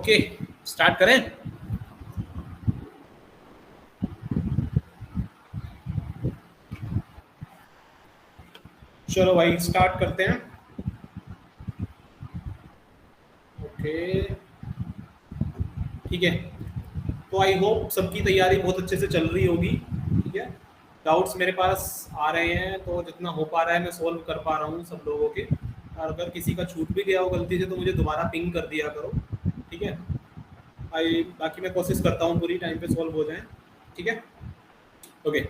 Okay, start करें। चलो भाई स्टार्ट करते हैं। ओके ठीक है, तो आई होप सबकी तैयारी बहुत अच्छे से चल रही होगी। ठीक है, डाउट्स मेरे पास आ रहे हैं तो जितना हो पा रहा है मैं सोल्व कर पा रहा हूँ सब लोगों के। और अगर किसी का छूट भी गया हो गलती से तो मुझे दोबारा पिंग कर दिया करो। ठीक है, बाकी मैं कोशिश करता हूँ पूरी टाइम पे सॉल्व हो जाए। ठीक है, ओके।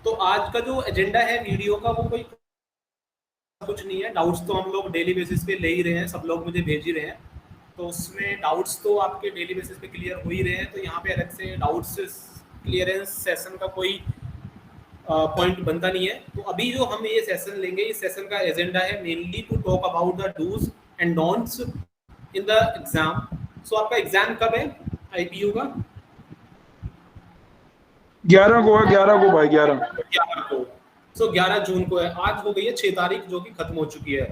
तो आज का जो एजेंडा है वीडियो का वो कोई कुछ नहीं है। डाउट्स तो हम लोग डेली बेसिस पे ले ही रहे हैं, सब लोग मुझे भेज ही रहे हैं, तो उसमें डाउट्स तो आपके डेली बेसिस पे क्लियर हो ही रहे हैं। तो यहाँ पे अलग से डाउट्स क्लियरेंस सेशन का कोई पॉइंट बनता नहीं है। तो अभी जो हम ये सेशन लेंगे, इस सेशन का एजेंडा है mainly to talk about the dos and don'ts in the exam. So आपका एग्जाम कब है आईपीयू का? 11 को है, 11 को भाई, 11 को। सो 11 जून को है। आज हो गई है 6 तारीख जो कि खत्म हो चुकी है,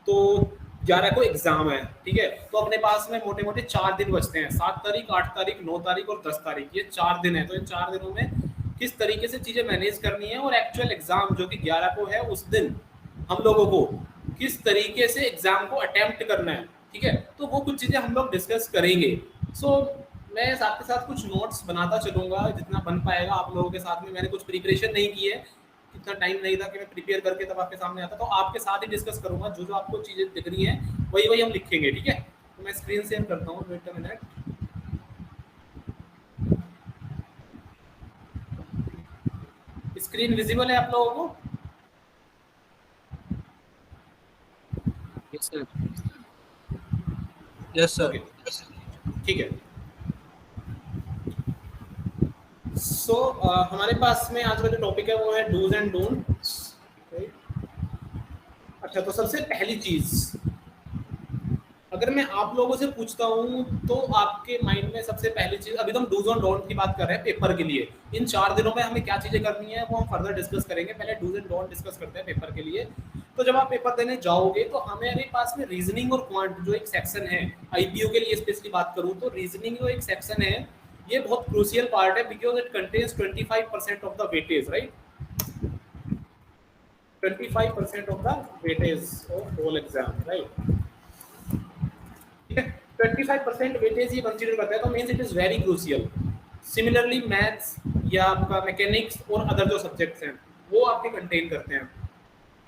तो 11 को एग्जाम है। ठीक है, तो अपने पास में मोटे मोटे 4 दिन बचते हैं, 7 तारीख, 8 तारीख, 9 तारीख और 10 तारीख। ये 4 दिन है। तो इन 4 दिनों में किस तरीके से चीजें मैनेज करनी है और एक्चुअल एग्जाम जो कि 11 को है उस दिन हम लोगों को किस तरीके से एग्जाम को अटेम्प्ट करना है। ठीक है, तो वो कुछ चीजें हम लोग डिस्कस करेंगे। सो मैं साथ के साथ कुछ नोट्स बनाता चलूंगा जितना बन पाएगा आप लोगों के साथ में। मैंने कुछ प्रिपरेशन नहीं की है, इतना टाइम नहीं था कि मैं प्रिपेयर करके तब आपके सामने आता, तो आपके साथ ही डिस्कस करूंगा। जो जो आपको चीजें दिख रही हैं वही वही हम लिखेंगे। ठीक है, तो मैं स्क्रीन शेयर करता हूँ, wait a minute. Screen visible है आप लोगों को? Yes sir, yes sir. ठीक है, सो हमारे पास में आज का जो टॉपिक है वो है डूज एंड डोंट्स। अच्छा, तो सबसे पहली चीज अगर मैं आप लोगों से पूछता हूं तो आपके माइंड में सबसे पहली चीज, अभी तो हम डूज एंड डोंट की बात कर रहे हैं पेपर के लिए। इन 4 दिनों में हमें क्या चीजें करनी है वो हम फर्दर डिस्कस करेंगे। पहले डूज एंड डोंट डिस्कस करते हैं पेपर के लिए। तो जब आप पेपर देने जाओगे तो हमारे पास में रीजनिंग और क्वांट जो एक सेक्शन है, आईपीयू के लिए स्पेशली बात करूं तो रीजनिंग जो एक सेक्शन है ये बहुत क्रूशियल पार्ट है, because it contains 25% of the weightage, right? 25% of the weightage of whole exam, right? 25% weightage ये कंसीडर करता है, तो means it is very crucial. Similarly maths या आपका मैकेनिक्स और अदर जो सब्जेक्ट्स हैं वो आपके कंटेन करते हैं।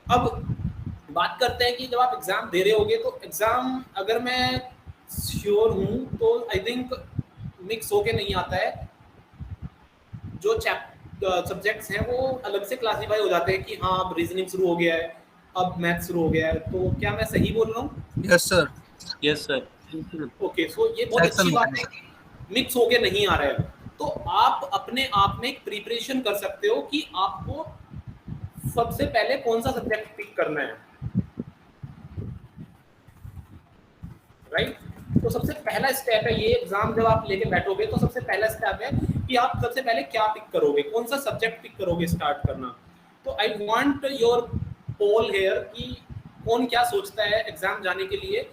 अब बात करते हैं कि जब आप एग्जाम दे रहे होगे तो एग्जाम, अगर मैं श्योर हूं तो आई थिंक मिक्स होके नहीं आता है। जो सब्जेक्ट्स हैं वो अलग से क्लासीफाई हो जाते हैं कि हाँ अब रीजनिंग शुरू हो गया है, अब मैथ शुरू हो गया है। तो क्या मैं सही बोल रहा हूँ? Yes sir, yes sir. Okay, so ये बहुत अच्छी बात है, मिक्स होके नहीं आ रहा है। तो आप अपने आप में एक प्रिपरेशन कर सकते हो कि आपको सबसे पहले कौन सा सब्जेक्ट पिक करना है, राइट? तो सबसे पहला स्टेप है ये, एग्जाम जब आप लेके बैठोगे तो सबसे पहला स्टेप है कि आप सबसे पहले क्या पिक करोगे, कौन सा सब्जेक्ट पिक करोगे स्टार्ट करना। तो I want your poll here कि कौन क्या सोचता है एग्जाम जाने के लिए,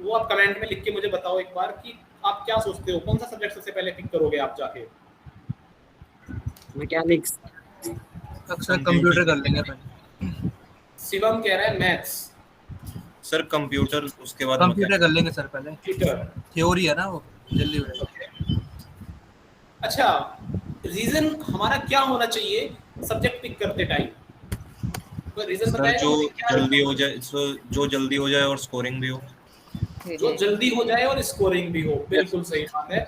वो आप कमेंट में लिख के मुझे बताओ एक बार कि आप क्या सोचते हो, कौन सा सब्जेक्ट सबसे पहले पिक करोगे आप जाके? मैकेनिक्स। अक्सर कंप्यूटर कर लेंगे पहले। शिवम कह रहा है मैथ्स। सर कंप्यूटर, उसके बाद कंप्यूटर कर लेंगे सर पहले, कंप्यूटर थ्योरी है ना वो जल्दी हो जाएगा। अच्छा, रीजन हमारा क्या होना चाहिए सब्जेक्ट पिक करते टाइम? तो रीजन बताया जो जल्दी हो जाए, जो जल्दी हो जाए और स्कोरिंग भी हो। जो जल्दी हो जाए और स्कोरिंग भी हो, बिल्कुल सही बात है।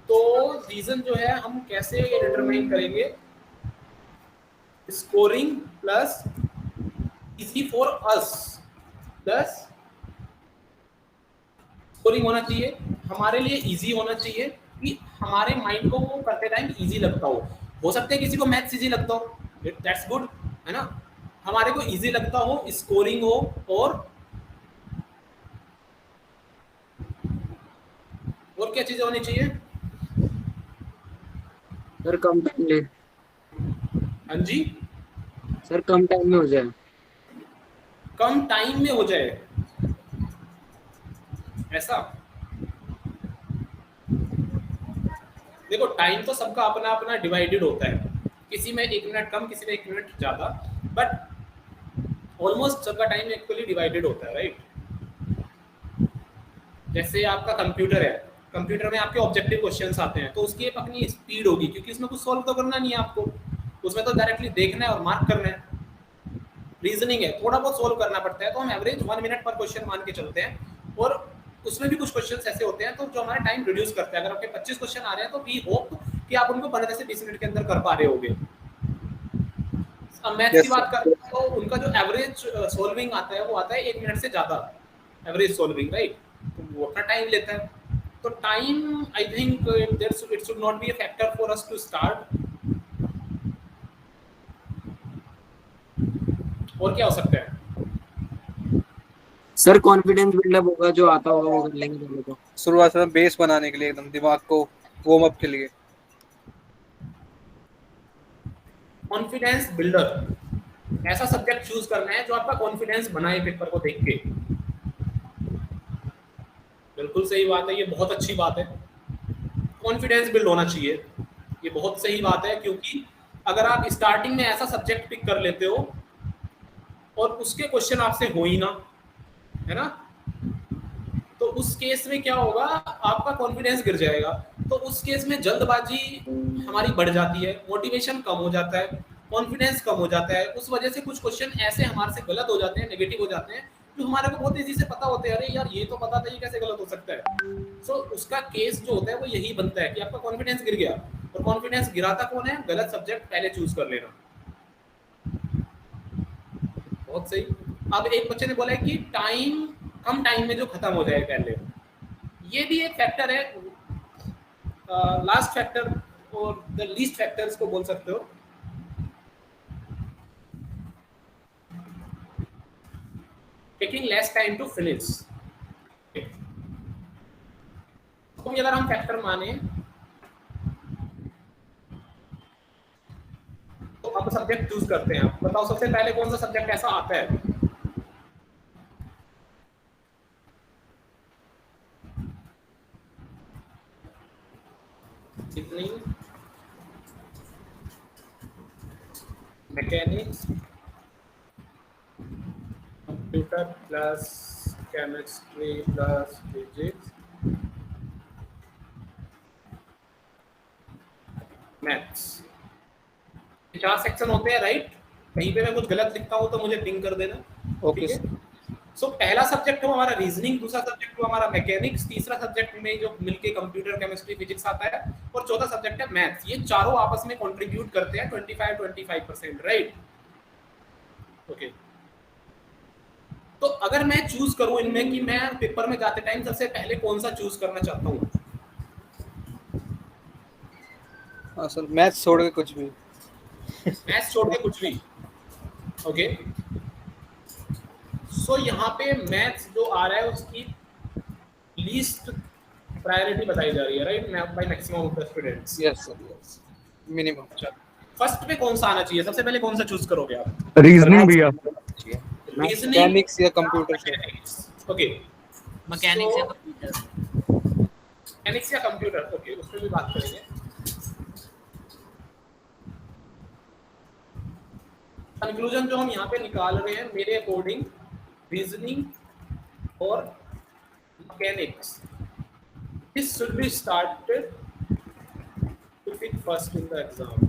तो रीजन जो है हम कैसे डिटरमाइन करेंगे? Scoring plus easy for us plus scoring होना चाहिए, हमारे लिए इजी होना चाहिए कि हमारे माइंड को वो करते टाइम इजी लगता हो सकता है किसी को मैथ्स इजी लगता हो, दैट्स गुड, है ना? हमारे को इजी लगता हो, स्कोरिंग हो, और क्या चीजें होनी चाहिए सर? कम टाइम ले। हाँ जी सर कम टाइम में हो जाए। कम टाइम में हो जाए, ऐसा? देखो टाइम तो सबका अपना अपना डिवाइडेड होता है, किसी में 1 मिनट कम, किसी में 1 मिनट ज़्यादा, बट ऑलमोस्ट सबका टाइम इक्वली डिवाइडेड होता है, राइट। जैसे आपका कंप्यूटर है, कंप्यूटर में आपके ऑब्जेक्टिव क्वेश्चंस आते हैं, तो उसकी एक अपनी स्पीड होगी, क्योंकि उसमें कुछ सॉल्व तो करना नहीं है आपको, उसमें तो डायरेक्टली देखना है और मार्क करना है। रीजनिंग है, थोड़ा बहुत सॉल्व करना पड़ता है, तो हम एवरेज 1 मिनट पर क्वेश्चन मान के चलते हैं, और उसमें भी कुछ क्वेश्चंस ऐसे होते हैं तो जो हमारा टाइम रिड्यूस करते हैं। अगर आपके 25 क्वेश्चन आ रहे हैं तो वी होप कि आप उनको 15 से 20 मिनट के अंदर कर पा रहे होगे। अब मैथ्स की बात करें तो उनका जो एवरेज सॉल्विंग आता है वो आता है 1 मिनट से ज़्यादा, एवरेज सॉल्विंग, राइट। तो वो अपना टाइम लेता है, तो time I think it should not be a factor for us to start. और क्या हो सकता है सर? कॉन्फिडेंस बिल्डअप होगा, जो आता होगा वो कर लेंगे पहले तो। शुरुआत में बेस बनाने के लिए, एकदम दिमाग को वार्म अप के लिए। कॉन्फिडेंस बिल्डर, ऐसा सब्जेक्ट चूज करना है जो आपका कॉन्फिडेंस बनाए पेपर को देख के। बिल्कुल सही बात है, ये बहुत अच्छी बात है, कॉन्फिडेंस बिल्ड होना चाहिए, ये बहुत सही बात है। क्योंकि अगर आप स्टार्टिंग में ऐसा सब्जेक्ट पिक कर लेते हो और उसके क्वेश्चन आपसे हो ही ना, है ना, तो उस केस में क्या होगा, आपका कॉन्फिडेंस गिर जाएगा। तो उस केस में जल्दबाजी हमारी बढ़ जाती है, मोटिवेशन कम हो जाता है, कॉन्फिडेंस कम हो जाता है। उस वजह से कुछ क्वेश्चन ऐसे हमारे से गलत हो जाते हैं, नेगेटिव हो जाते हैं, जो हमारे को बहुत ईजी से पता होते हैं, अरे यार ये तो पता था, ये कैसे गलत हो सकता है। सो उसका केस जो होता है वो यही बनता है कि आपका कॉन्फिडेंस गिर गया, और कॉन्फिडेंस गिराता कौन है, गलत सब्जेक्ट पहले चूज कर लेना। बहुत सही। अब एक बच्चे ने बोला है कि टाइम, कम टाइम में जो खत्म हो जाए पहले, ये भी एक फैक्टर है, लास्ट फैक्टर और द लीस्ट फैक्टर्स को बोल सकते हो। Taking less time to finish, तो अगर हम फैक्टर माने तो अब सब्जेक्ट चूज करते हैं। बताओ सबसे पहले कौन सा सब्जेक्ट ऐसा आता है? Reasoning, mechanics, computer plus chemistry plus physics, maths, 4 section होते हैं, राइट। कहीं पे मैं कुछ गलत लिखता हूँ तो मुझे पिंग कर देना, ओके। ठीक है। सो पहला सब्जेक्ट हो हमारा रीजनिंग, दूसरा सब्जेक्ट हो हमारा मैकेनिक्स, तीसरा सब्जेक्ट में जो मिलके कंप्यूटर, केमिस्ट्री, फिजिक्स आता है, और चौथा सब्जेक्ट है मैथ्स। ये चारों आपस में कंट्रीब्यूट करते हैं 25-25%, राइट। ओके, तो अगर मैं चूज करूं इनमें कि मैं पेपर में जाते टाइम सबसे पहले कौन सा चूज करना चाहता हूं, हाँ सर, मैथ्स छोड़ के कुछ भी। मैथ्स छोड़ के कुछ भी, ओके। सो यहाँ पे मैथ्स जो आ रहा है उसकी लीस्ट प्रायोरिटी बताई जा रही है, right, by maximum of the students. Yes sir, yes, minimum. अच्छा, फर्स्ट पे कौन सा आना चाहिए, सबसे पहले कौन सा चूज करोगे आप? रीजनिंग भैया। रीजनिंग, मैकेनिक्स या कंप्यूटर? ओके, मैकेनिक्स या कंप्यूटर? मैकेनिक्स या कंप्यूटर, ओके, उसमें भी बात करेंगे। कंक्लूजन जो हम यहाँ पे निकाल रहे हैं, मेरे अकॉर्डिंग रीजनिंग और mechanics, this should be started to pick first in the exam.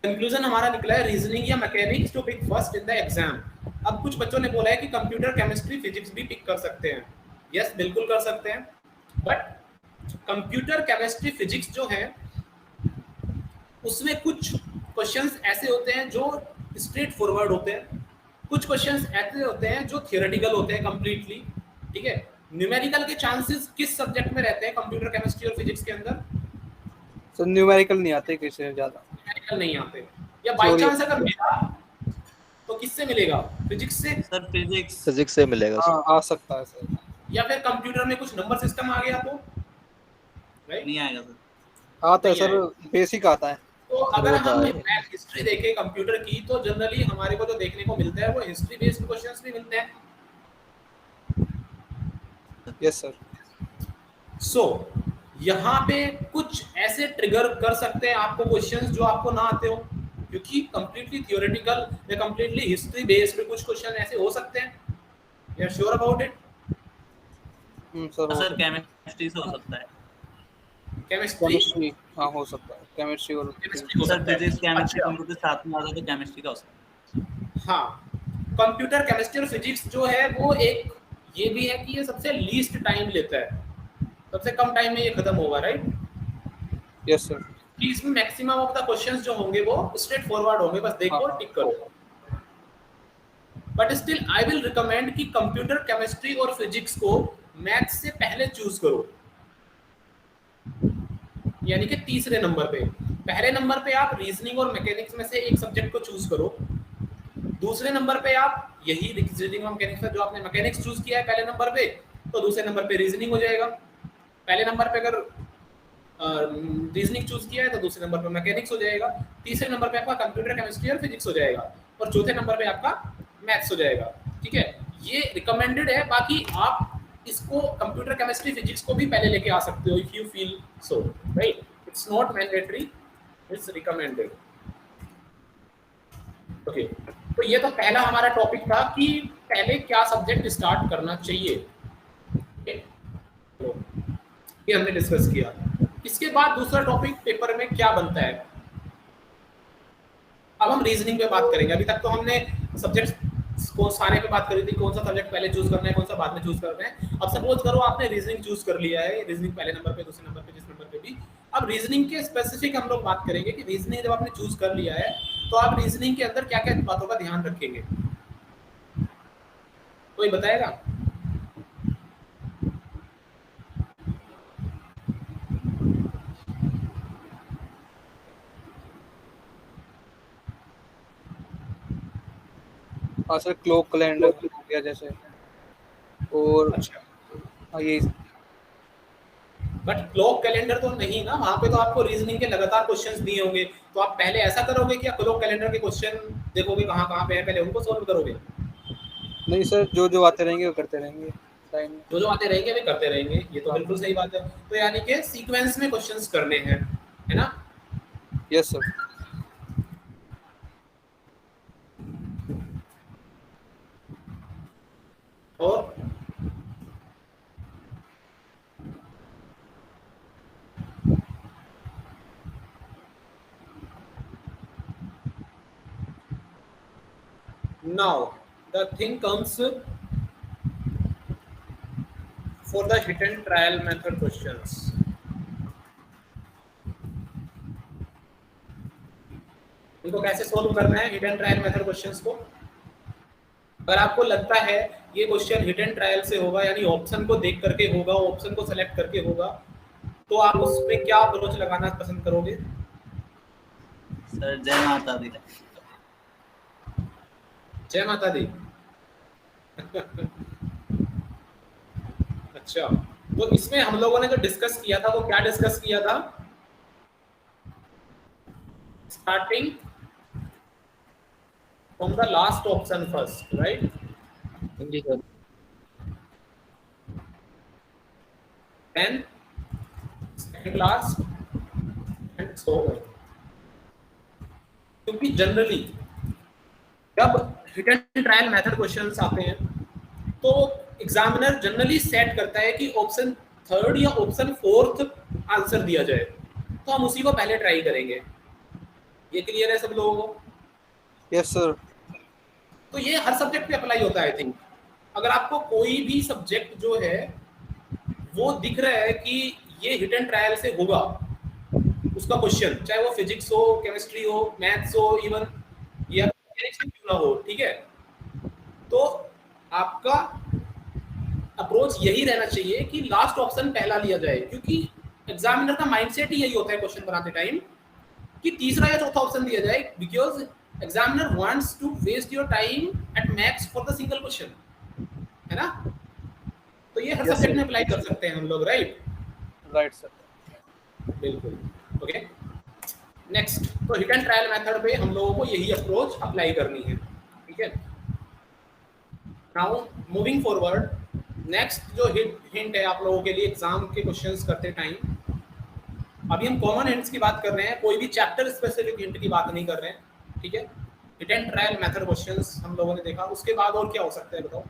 Conclusion हमारा निकला है रीजनिंग या mechanics to pick first in the exam. अब कुछ बच्चों ने बोला है कि कंप्यूटर, केमिस्ट्री, फिजिक्स भी पिक कर सकते हैं। यस, बिल्कुल कर सकते हैं, बट कंप्यूटर, केमिस्ट्री, फिजिक्स जो है उसमें कुछ क्वेश्चंस ऐसे होते हैं जो स्ट्रेट फॉरवर्ड होते हैं, कुछ क्वेश्चंस ऐसे होते हैं जो थियोरेटिकल होते हैं कंप्लीटली, ठीक है। न्यूमेरिकल के चांसेस किस सब्जेक्ट में रहते हैं, कंप्यूटर, केमिस्ट्री और फिजिक्स के अंदर? सर न्यूमेरिकल नहीं आते किसी से ज्यादा, न्यूमेरिकल नहीं आते, या बाय चांस अगर मिला तो किससे मिलेगा, फिजिक्स से? सर फिजिक्स से मिलेगा हाँ आ सकता है सर। या फिर कंप्यूटर में कुछ नंबर सिस्टम आ गया तो, राइट, नहीं आएगा सर। आता है नहीं सर, बेसिक आता है। तो अगर हम मैथ हिस्ट्री देखें कंप्यूटर की, तो जनरली हमारे को जो देखने को मिलता है वो हिस्ट्री बेस्ड क्वेश्चंस भी मिलते हैं। Yes sir. सो यहाँ पे कुछ ऐसे ट्रिगर कर सकते हैं आपको क्वेश्चंस जो आपको ना आते हो, क्योंकि कंप्लीटली थियोरेटिकल या कंप्लीटली हिस्ट्री बेस्ड कुछ क्वेश्चन ऐसे हो सकते हैं। You are sure about it? Sir sir chemistry से हो सकता है। केमिस्ट्री, हाँ हो सकता है, केमिस्ट्री और केमिस्ट्री हो सर सकता है। फिजिक्स केमिस्ट्री अच्छा, कंप्यूटर साथ में आता है तो केमिस्ट्री का हो सकता है। हाँ, कंप्यूटर केमिस्ट्री और फिजिक्स जो है वो एक ये भी है कि ये सबसे लीस्ट टाइम लेता है, सबसे कम टाइम में ये खत्म होगा, राइट? Yes sir. कि इसमें मैक्सिमम ऑफ द क्वेश्चंस जो होंगे वो स्ट्रेट फॉरवर्ड होंगे, बस देखो हाँ। टिक करो। But still I will recommend कि कंप्यूटर केमिस्ट्री और फिजिक्स को मैथ्स से पहले चूज करो, यानी कि तीसरे नंबर पे। पहले नंबर पे आप रीजनिंग और मैकेनिक्स में से एक सब्जेक्ट को चूज करो, दूसरे नंबर पे आप यही रीजनिंग और मैकेनिक्स, जो आपने मैकेनिक्स चूज किया है पहले नंबर पे, तो दूसरे नंबर पे रीजनिंग हो जाएगा। पहले नंबर पे अगर रीजनिंग चूज किया है तो दूसरे नंबर पे मैकेनिक्स हो जाएगा, तीसरे नंबर पे आपका कंप्यूटर केमिस्ट्री और फिजिक्स हो जाएगा, और चौथे नंबर पे आपका मैथ्स हो जाएगा। ठीक है, ये रिकमेंडेड है। बाकी आप इसको कंप्यूटर केमिस्ट्री फिजिक्स को भी पहले लेके आ सकते हो if you feel so, right? It's not mandatory, it's recommended. Okay, तो ये तो पहला हमारा टॉपिक था कि पहले क्या सब्जेक्ट स्टार्ट करना चाहिए। okay? तो ये हमने डिस्कस किया। इसके बाद दूसरा टॉपिक पेपर में क्या बनता है। अब हम रीजनिंग पे बात करेंगे। अभी तक तो हमने सब्जेक्ट को सारे पे बात करी थी, कौन सा सब्जेक्ट पहले चूज करना है, कौन सा बाद में चूज करना है। अब सपोज करो आपने रीजनिंग चूज कर लिया है, रीजनिंग पहले नंबर पे, दूसरे नंबर पे, जिस नंबर पे भी। अब रीजनिंग के स्पेसिफिक हम लोग बात करेंगे कि रीजनिंग जब आपने चूज कर लिया है तो आप रीजनिंग के अंदर क्या क्या बातों का ध्यान रखेंगे, कोई बताएगा? हाँ सर, क्लॉक कैलेंडर हो गया जैसे, और अच्छा, हाँ ये बट क्लॉक कैलेंडर तो नहीं ना, वहां पे तो आपको रीजनिंग के लगातार क्वेश्चंस दिए होंगे। तो आप पहले ऐसा करोगे कि आप क्लॉक कैलेंडर के क्वेश्चन देखोगे कहाँ कहाँ पे है, पहले उनको सॉल्व करोगे? नहीं सर, जो जो आते रहेंगे वो करते रहेंगे टाइम में। जो जो आते रहेंगे वे करते रहेंगे, ये तो बिल्कुल सही बात है। तो यानी कि सीक्वेंस में क्वेश्चंस करने हैं, है ना? Yes sir. और now the thing comes for the hit and trial method questions. इनको कैसे सोल्व करना है hit and trial method questions को? अगर आपको लगता है ये क्वेश्चन हिट एंड ट्रायल से होगा, यानी ऑप्शन को देख करके होगा, ऑप्शन को सेलेक्ट करके होगा, तो आप उस पे क्या अप्रोच लगाना पसंद करोगे? सर जय माता दी। जय माता दी। अच्छा, तो इसमें हम लोगों ने जो डिस्कस किया था वो क्या डिस्कस किया था? Starting from the last option first, right? जी sir. Then second last and so on. क्योंकि जनरली जब hit and trial method questions आते हैं तो एग्जामिनर जनरली सेट करता है कि ऑप्शन थर्ड या ऑप्शन फोर्थ आंसर दिया जाए, तो हम उसी को पहले ट्राई करेंगे। ये क्लियर है सब लोगों को? Yes sir. तो ये हर सब्जेक्ट पे अप्लाई होता है। आई थिंक अगर आपको कोई भी सब्जेक्ट जो है वो दिख रहा है कि ये हिट एंड ट्रायल से होगा, उसका क्वेश्चन चाहे वो फिजिक्स हो, केमिस्ट्री हो, मैथ्स हो, इवन या क्यों ना हो, ठीक है, तो आपका अप्रोच यही रहना चाहिए कि लास्ट ऑप्शन पहला लिया जाए, क्योंकि एग्जामिनर का माइंडसेट ही यही होता है क्वेश्चन बनाते टाइम कि तीसरा या चौथा ऑप्शन दिया जाए, because examiner wants to waste your time at max for the single question, है ना? तो ये हर सब्जेक्ट में अप्लाई कर सकते हैं हम लोग, राइट? राइट सर, बिल्कुल। ओके, नेक्स्ट, तो हिट एंड ट्रायल मेथड पे हम लोगों को यही अप्रोच अप्लाई करनी है, ठीक है? नाउ मूविंग फॉरवर्ड, नेक्स्ट जो हिंट है आप लोगों के लिए एग्जाम के क्वेश्चंस करते टाइम, अभी हम कॉमन हिंट्स की बात कर रहे हैं, कोई भी चैप्टर स्पेसिफिक हिंट की बात नहीं कर रहे हैं, ठीक है। Hit and trial method questions हम लोगों ने देखा, उसके बाद और क्या हो सकता है बताओ?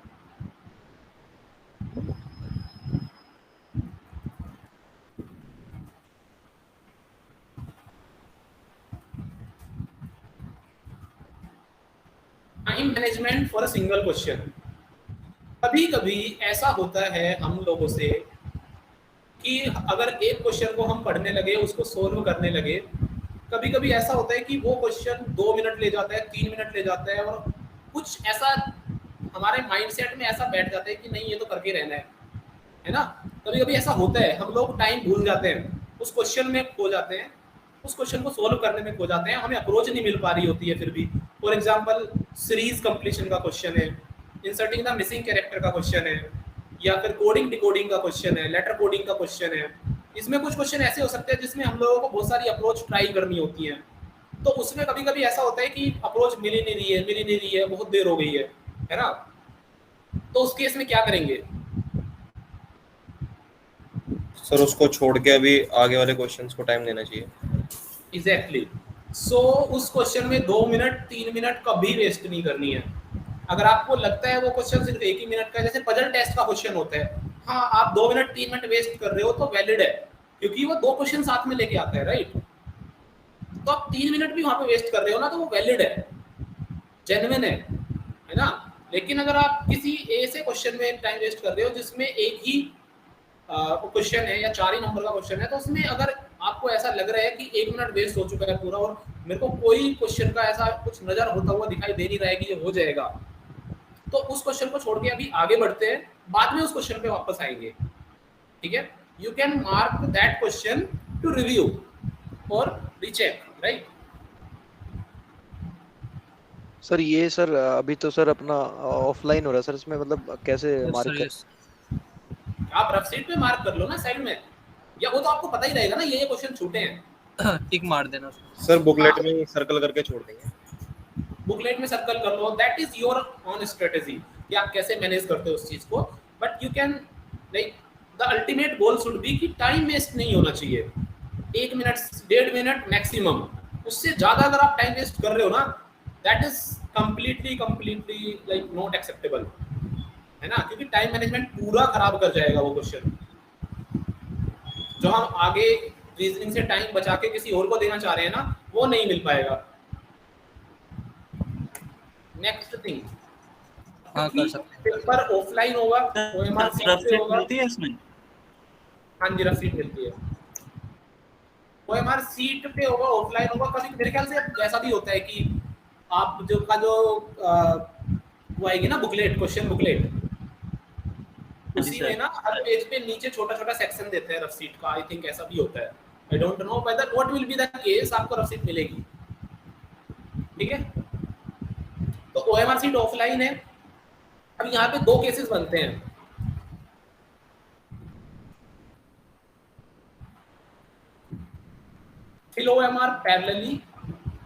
Time management for a single question. कभी कभी ऐसा होता है हम लोगों से कि अगर एक क्वेश्चन को हम पढ़ने लगे, उसको सोल्व करने लगे, कभी कभी ऐसा होता है कि वो क्वेश्चन 2 मिनट ले जाता है, 3 मिनट ले जाता है, और कुछ ऐसा हमारे माइंडसेट में ऐसा बैठ जाता है कि नहीं ये तो करके रहना है ना। कभी कभी ऐसा होता है, हम लोग टाइम भूल जाते हैं, उस क्वेश्चन में खो जाते हैं, उस क्वेश्चन को सोल्व करने में खो जाते हैं, हमें अप्रोच नहीं मिल पा रही होती है। फिर भी फॉर एग्जांपल सीरीज कंप्लीशन का क्वेश्चन है, इंसर्टिंग द मिसिंग कैरेक्टर का क्वेश्चन है, या फिर कोडिंग डिकोडिंग का क्वेश्चन है, लेटर कोडिंग का क्वेश्चन है। इसमें कुछ क्वेश्चन ऐसे हो सकते हैं जिसमें हम लोगों को बहुत सारी अप्रोच ट्राई करनी होती है, तो उसमें कभी कभी ऐसा होता है कि अप्रोच मिल ही नहीं रही है, बहुत देर हो गई है ना। तो उस केस में क्या करेंगे? सर उसको छोड़ के अभी आगे वाले क्वेश्चंस को टाइम देना चाहिए। एग्जैक्टली। सो उस क्वेश्चन में 2 मिनट 3 मिनट कभी वेस्ट नहीं करनी है। अगर आपको लगता है वो क्वेश्चन सिर्फ 1 ही मिनट का है, जैसे पजल टेस्ट का क्वेश्चन होता है, हाँ आप 2 मिनट 3 मिनट वेस्ट कर रहे हो तो वैलिड है, क्योंकि वो 2 क्वेश्चन साथ में लेके आता है, राइट। तो आप 3 मिनट भी वहां पे वेस्ट कर रहे हो ना, तो वो वैलिड है, जेन्युइन है ना। लेकिन अगर आप किसी ऐसे क्वेश्चन में टाइम वेस्ट कर रहे हो जिसमें एक ही क्वेश्चन है या 4 ही नंबर का क्वेश्चन है, तो उसमें अगर आपको ऐसा लग रहा है कि 1 मिनट वेस्ट हो चुका है पूरा और मेरे को कोई क्वेश्चन का ऐसा कुछ नजर होता हुआ दिखाई दे नहीं रहा है कि ये हो जाएगा, तो उस क्वेश्चन को छोड़ के अभी आगे बढ़ते हैं, बाद में उस क्वेश्चन पे वापस आएंगे, ठीक है। You can mark that question to review और रीचेक, राइट। सर ये सर अभी तो सर अपना ऑफलाइन हो रहा है सर, इसमें मतलब कैसे मार्क कर? आप रफ शीट पे मार्क कर लो ना साइड में, या वो तो आपको पता ही रहेगा ना ये क्वेश्चन छूटे हैं, टिक मार देना सर बुकलेट में सर्कल करके छोड़ देंगे। बुकलेट में सर्कल कर लो, that is your own strategy कि आप कैसे मैनेज करते हो उस चीज को। But you can like the ultimate goal should be कि टाइम वेस्ट नहीं होना चाहिए, 1 मिनट 1.5 मिनट मैक्सिमम, उससे ज्यादा अगर आप टाइम वेस्ट कर रहे हो ना, that is completely like not acceptable, है ना, क्योंकि टाइम मैनेजमेंट पूरा खराब कर जाएगा वो क्वेश्चन। जो हम आगे रीजनिंग से टाइम बचा के किसी और को देना चाह रहे हैं ना, वो नहीं मिल पाएगा। नेक्स्ट थिंग, हाँ कर सकते हैं। पेपर ऑफलाइन होगा, ओएमआर रफ सीट पे सीट होगा। मिलती है इसमें? हाँ जी, रफ सीट मिलती है, ओएमआर सीट पे होगा, ऑफलाइन होगा। कभी मेरे ख्याल से ऐसा भी होता है कि आप जो वो आएगी ना बुकलेट, क्वेश्चन बुकलेट, उसी में ना हर पेज पे नीचे छोटा छोटा सेक्शन देते हैं रफ सीट का। आई थिंक ऐसा भी होता है, I don't know whether what will be the case, आपको रफ सीट मिलेगी, ठीक है। तो ओएमआर सीट ऑफलाइन है। अब यहाँ पे 2 केसेस बनते हैं, फिल ओएमआर पैरेलली,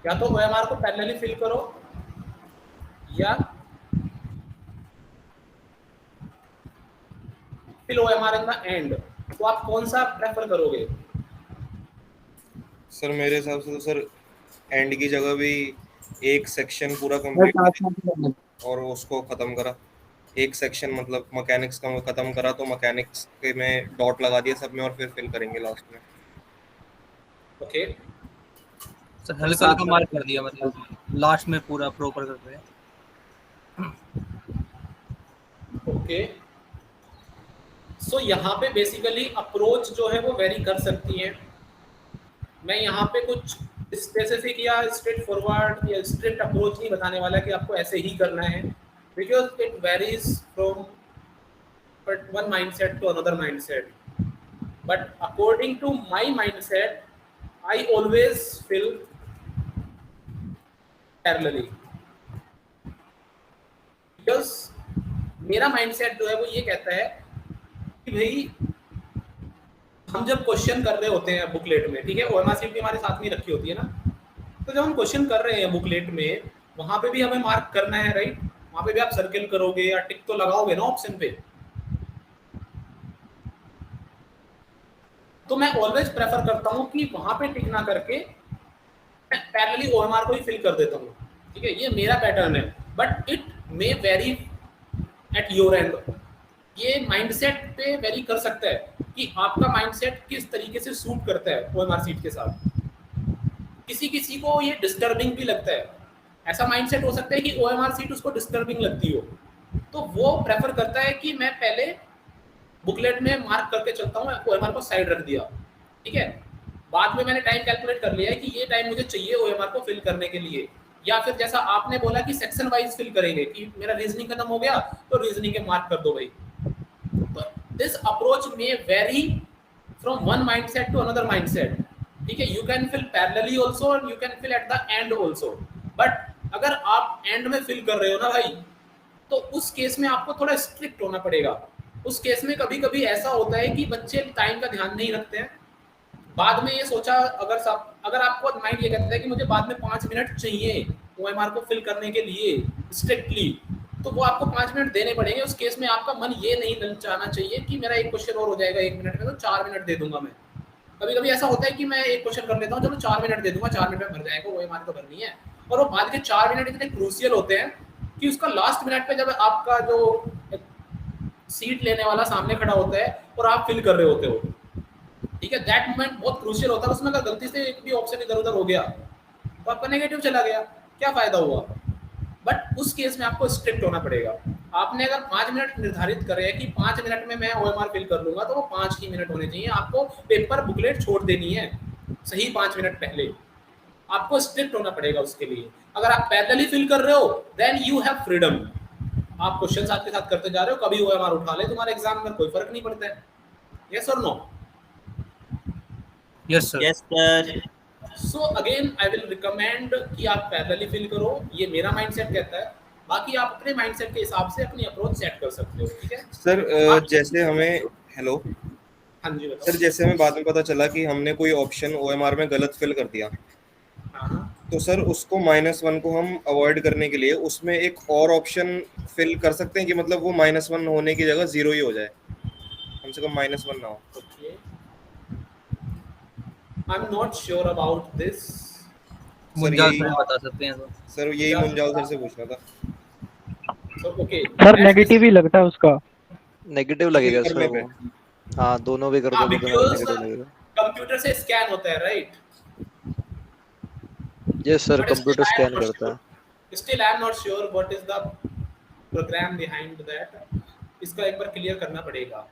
या तो ओएमआर को पैरेलली फिल करो, या fill OMR in the end. तो आप कौन सा प्रेफर करोगे? सर मेरे हिसाब से तो सर एंड की जगह भी एक सेक्शन पूरा कंप्लीट और उसको खत्म करा, एक सेक्शन मतलब मैकेनिक्स का खत्म करा तो मैकेनिक्स के में डॉट लगा दिया सब में और फिर फिल करेंगे लास्ट में। ओके, सर हल्का हल्का मार्क कर दिया, मतलब लास्ट में पूरा प्रॉपर कर रहे हैं। ओके। सो यहाँ पे बेसिकली अप्रोच जो है वो वेरी कर सकती है। मैं यहाँ पे कुछ स्पेसिफिक या स्ट्रेट फॉरवर्ड या स्ट्रिक्ट अप्रोच नहीं बताने वाला कि आपको ऐसे ही करना है, because it varies from one mindset to another mindset. But according to my mindset I always feel parallelly, because मेरा माइंडसेट जो है वो ये कहता है कि भाई हम जब क्वेश्चन कर रहे होते हैं बुकलेट में, ठीक है, ओएमआर सीट भी हमारे साथ में रखी होती है ना, तो जब हम क्वेश्चन कर रहे हैं बुकलेट में, वहां पे भी हमें मार्क करना है, राइट। वहां पे भी आप सर्किल करोगे या टिक तो लगाओगे ना ऑप्शन पे। तो मैं ऑलवेज प्रेफर करता हूँ कि वहां पे टिक ना करके मैं पैरेलली ओएमआर को ही फिल कर देता हूँ, ठीक है। ये मेरा पैटर्न है, but it may very at your and. ये माइंडसेट पे वेरी कर सकता है कि आपका माइंडसेट किस तरीके से सूट करता है ओएमआर सीट के साथ। किसी किसी को ये डिस्टर्बिंग भी लगता है, ऐसा माइंडसेट हो सकता है कि ओएमआर सीट उसको डिस्टर्बिंग लगती हो, तो वो प्रेफर करता है कि मैं पहले बुकलेट में मार्क करके चलता हूँ, ओएमआर को साइड रख दिया, ठीक है। बाद में मैंने टाइम कैलकुलेट कर लिया है कि ये टाइम मुझे चाहिए ओएमआर को फिल करने के लिए, या फिर जैसा आपने बोला कि सेक्शन वाइज फिल करेंगे कि मेरा रीजनिंग खत्म हो गया तो रीजनिंग के मार्क कर दो भाई। तो this approach may vary from one mindset to another mindset, ठीक है। You can fill parallelly also और you can fill at the end also, but अगर आप एंड में फिल कर रहे हो ना भाई, तो उस केस में आपको थोड़ा स्ट्रिक्ट होना पड़ेगा। उस केस में कभी कभी ऐसा होता है कि बच्चे टाइम का ध्यान नहीं रखते हैं, बाद में ये सोचा, अगर आपको माइंड ये कहता है कि मुझे बाद में 5 मिनट चाहिए ओएमआर को फिल करने के लिए स्ट्रिक्टली, तो वो आपको 5 मिनट देने पड़ेंगे। उस केस में आपका मन ये नहीं ललचाना चाहिए कि मेरा एक क्वेश्चन और हो जाएगा 1 मिनट में, तो 4 मिनट दे दूंगा मैं। कभी कभी ऐसा होता है कि मैं एक क्वेश्चन कर लेता हूँ, चलो 4 मिनट दे दूंगा, 4 मिनट में भर जाएगा, ओएमआर तो भरनी है। और वो बाद के 4 मिनट इतने क्रूशियल होते हैं कि उसका लास्ट मिनट पे जब आपका जो सीट लेने वाला सामने खड़ा होता है और आप फिल कर रहे होते हो, ठीक है, दैट मोमेंट बहुत क्रूशियल होता है। उसमें अगर गलती से एक भी ऑप्शन इधर उधर हो गया तो आपका नेगेटिव चला गया, क्या फायदा हुआ। बट उस केस में आपको स्ट्रिक्ट होना पड़ेगा। आपने अगर 5 मिनट निर्धारित करे है कि 5 मिनट में मैं ओएमआर फिल कर लूंगा, तो वो 5 ही मिनट होने चाहिए। आपको पेपर बुकलेट छोड़ देनी है सही 5 मिनट पहले, आपको स्ट्रिक्ट होना पड़ेगा उसके लिए। अगर आप पैरेलली फिल कर रहे हो देन यू हैव फ्रीडम, आप क्वेश्चन साथ के साथ करते जा रहे हो, कभी ओएमआर उठा ले, तुम्हारे एग्जाम में कोई फर्क नहीं पड़ता है। यस और no? Yes sir. Yes sir. So again I will recommend कि आप पैरेलली फिल करो, ये मेरा माइंडसेट कहता है। बाकी आप अपने माइंडसेट के हिसाब से अपनी अप्रोच सेट कर सकते हो, ठीक है सर। जैसे हमें हेलो हाँ जी बताओ। सर, जैसे हमें बाद में पता चला कि हमने कोई ऑप्शन ओएमआर में गलत फिल कर दिया, हाँ, तो सर उसको -1 को हम अवॉइड करने के लिए उसमें एक और ऑप्शन फिल कर सकते हैं कि मतलब वो -1 होने की जगह 0 ही हो जाए, कम से कम -1 ना हो। Okay, I am not sure about this. Munjal यही- सर बता सकते हैं सर। सर यही मुंजाल सर से पूछना था। सो ओके सर नेगेटिव ही लगता है उसका। नेगेटिव लगेगा करने सर पे। वो। हाँ दोनों भी कर हाँ, दोगे तो because नेगेटिव लगेगा। कंप्यूटर से स्कैन होता है, right? Yes sir, But computer still I am scan not करता है। sure. Still I am not sure what is the program behind that. इसका एक बार क्लियर करना पड़ेगा,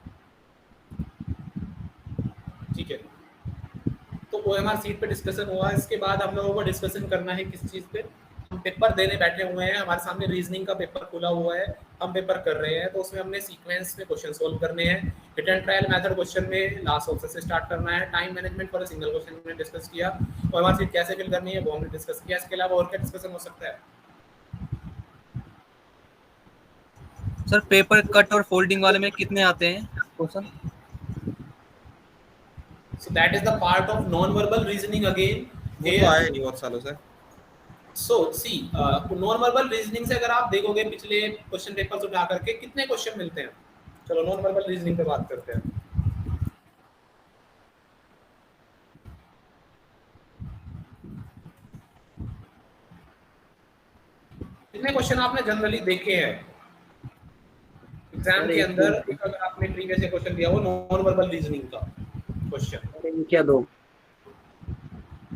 ठीक है। तो ओएमआर सीट पे डिस्कशन हुआ, इसके बाद हम लोगों को डिस्कशन करना है किस चीज़ पे। हम पेपर देने बैठे हुए हैं, हमारे सामने रीजनिंग का पेपर खुला हुआ है, हम पेपर कर रहे हैं। तो उसमें हमने सीक्वेंस में क्वेश्चन सोल्व करने हैं। Hit and trial method question में लास्ट ऑप्शन से स्टार्ट करना है। Time management for single question में डिस्कस किया। ओएमआर सीट कैसे फिल करनी है वो हमने डिस्कस किया। इसके अलावा और क्या डिस्कशन हो सकता है? सर पेपर कट और फोल्डिंग वाले में कितने आते हैं question? So that is the part of non-verbal reasoning again. वो तो आया नहीं बहुत सालों से। So see, non-verbal reasoning से अगर आप देखोगे पिछले क्वेश्चन पेपर्स उठा करके कितने क्वेश्चन मिलते हैं। चलो non-verbal reasoning पे बात करते हैं। कितने क्वेश्चन आपने जनरली देखे हैं एग्जाम के अंदर? अगर आपने प्रीवियस क्वेश्चन दिया हो non-verbal reasoning का क्वेश्चन, क्या दो?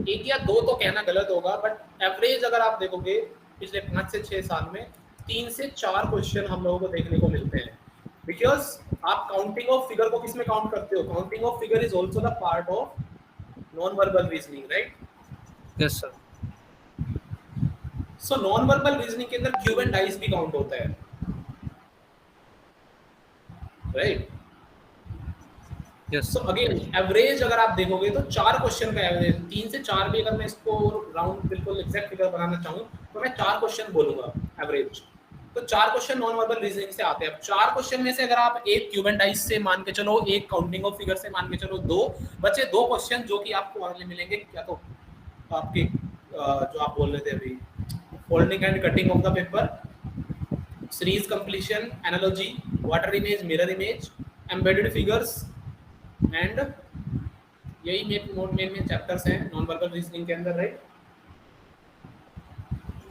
एक या दो तो कहना गलत होगा, बट एवरेज अगर आप देखोगे पिछले 5 से 6 साल में 3 से 4 क्वेश्चन हम लोगों को देखने को मिलते हैं। बिकॉज आप काउंटिंग ऑफ फिगर को किस में काउंट करते हो? Counting of figure is also the part of non verbal reasoning, right? Yes sir. So non verbal reasoning के अंदर क्यूब एंड डाइस भी काउंट होता है, right? Yes so again average अगर आप देखोगे तो 4 क्वेश्चन का एवरेज, 3 से 4 भी अगर मैं इसको राउंड बिल्कुल एग्जैक्ट फिगर बनाना चाहूँ तो मैं 4 क्वेश्चन बोलूंगा एवरेज। तो 4 क्वेश्चन नॉन वर्बल रीजनिंग से आते हैं। अब 4 क्वेश्चन में से अगर आप एक क्यूब एंड डाइस से मान के चलो, एक काउंटिंग ऑफ फिगर से मान के चलो, 2 बचे 2 क्वेश्चन जो कि आपको वाले मिलेंगे। क्या तो आपके जो आप बोल रहे थे अभी, folding and cutting of the paper, series completion, analogy, water image, mirror image, embedded figures and यही मेन चैप्टर्स हैं नॉन वर्बल रीजनिंग के अंदर, right?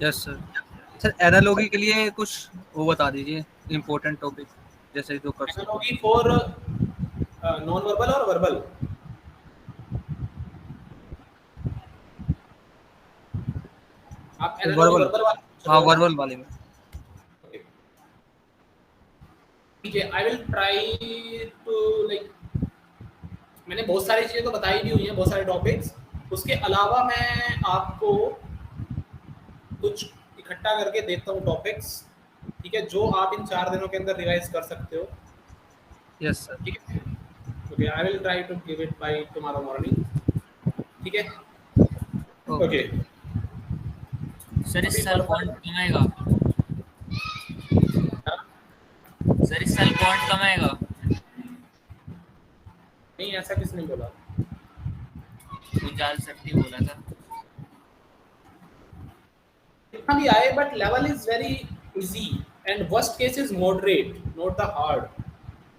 Yes sir. Sir analogy के लिए कुछ वो बता दीजिए इम्पोर्टेंट टॉपिक, जैसे जो कर सकते एनालॉजी फॉर नॉन वर्बल और वर्बल। आप एनालॉजी Verbal। वर्बल वाला हाँ वर्बल वाले में। ठीक है, I will try to like, मैंने बहुत सारी चीज़ें तो बताई भी हुई हैं, बहुत सारे टॉपिक्स। उसके अलावा मैं आपको कुछ इकट्ठा करके देता हूँ टॉपिक्स, ठीक है, जो आप इन 4 दिनों के अंदर रिवाइज कर सकते हो। Yes sir. ठीक है, okay, I will try to give it by tomorrow morning. ठीक है, ओके। सर इस साल पॉइंट कम आएगा? सर इस साल पॉइंट कम आएगा? नहीं, ऐसा किसने बोला? उजाल सर ने बोला था। कितना भी आए, but level is very easy and worst case is moderate, not the hard.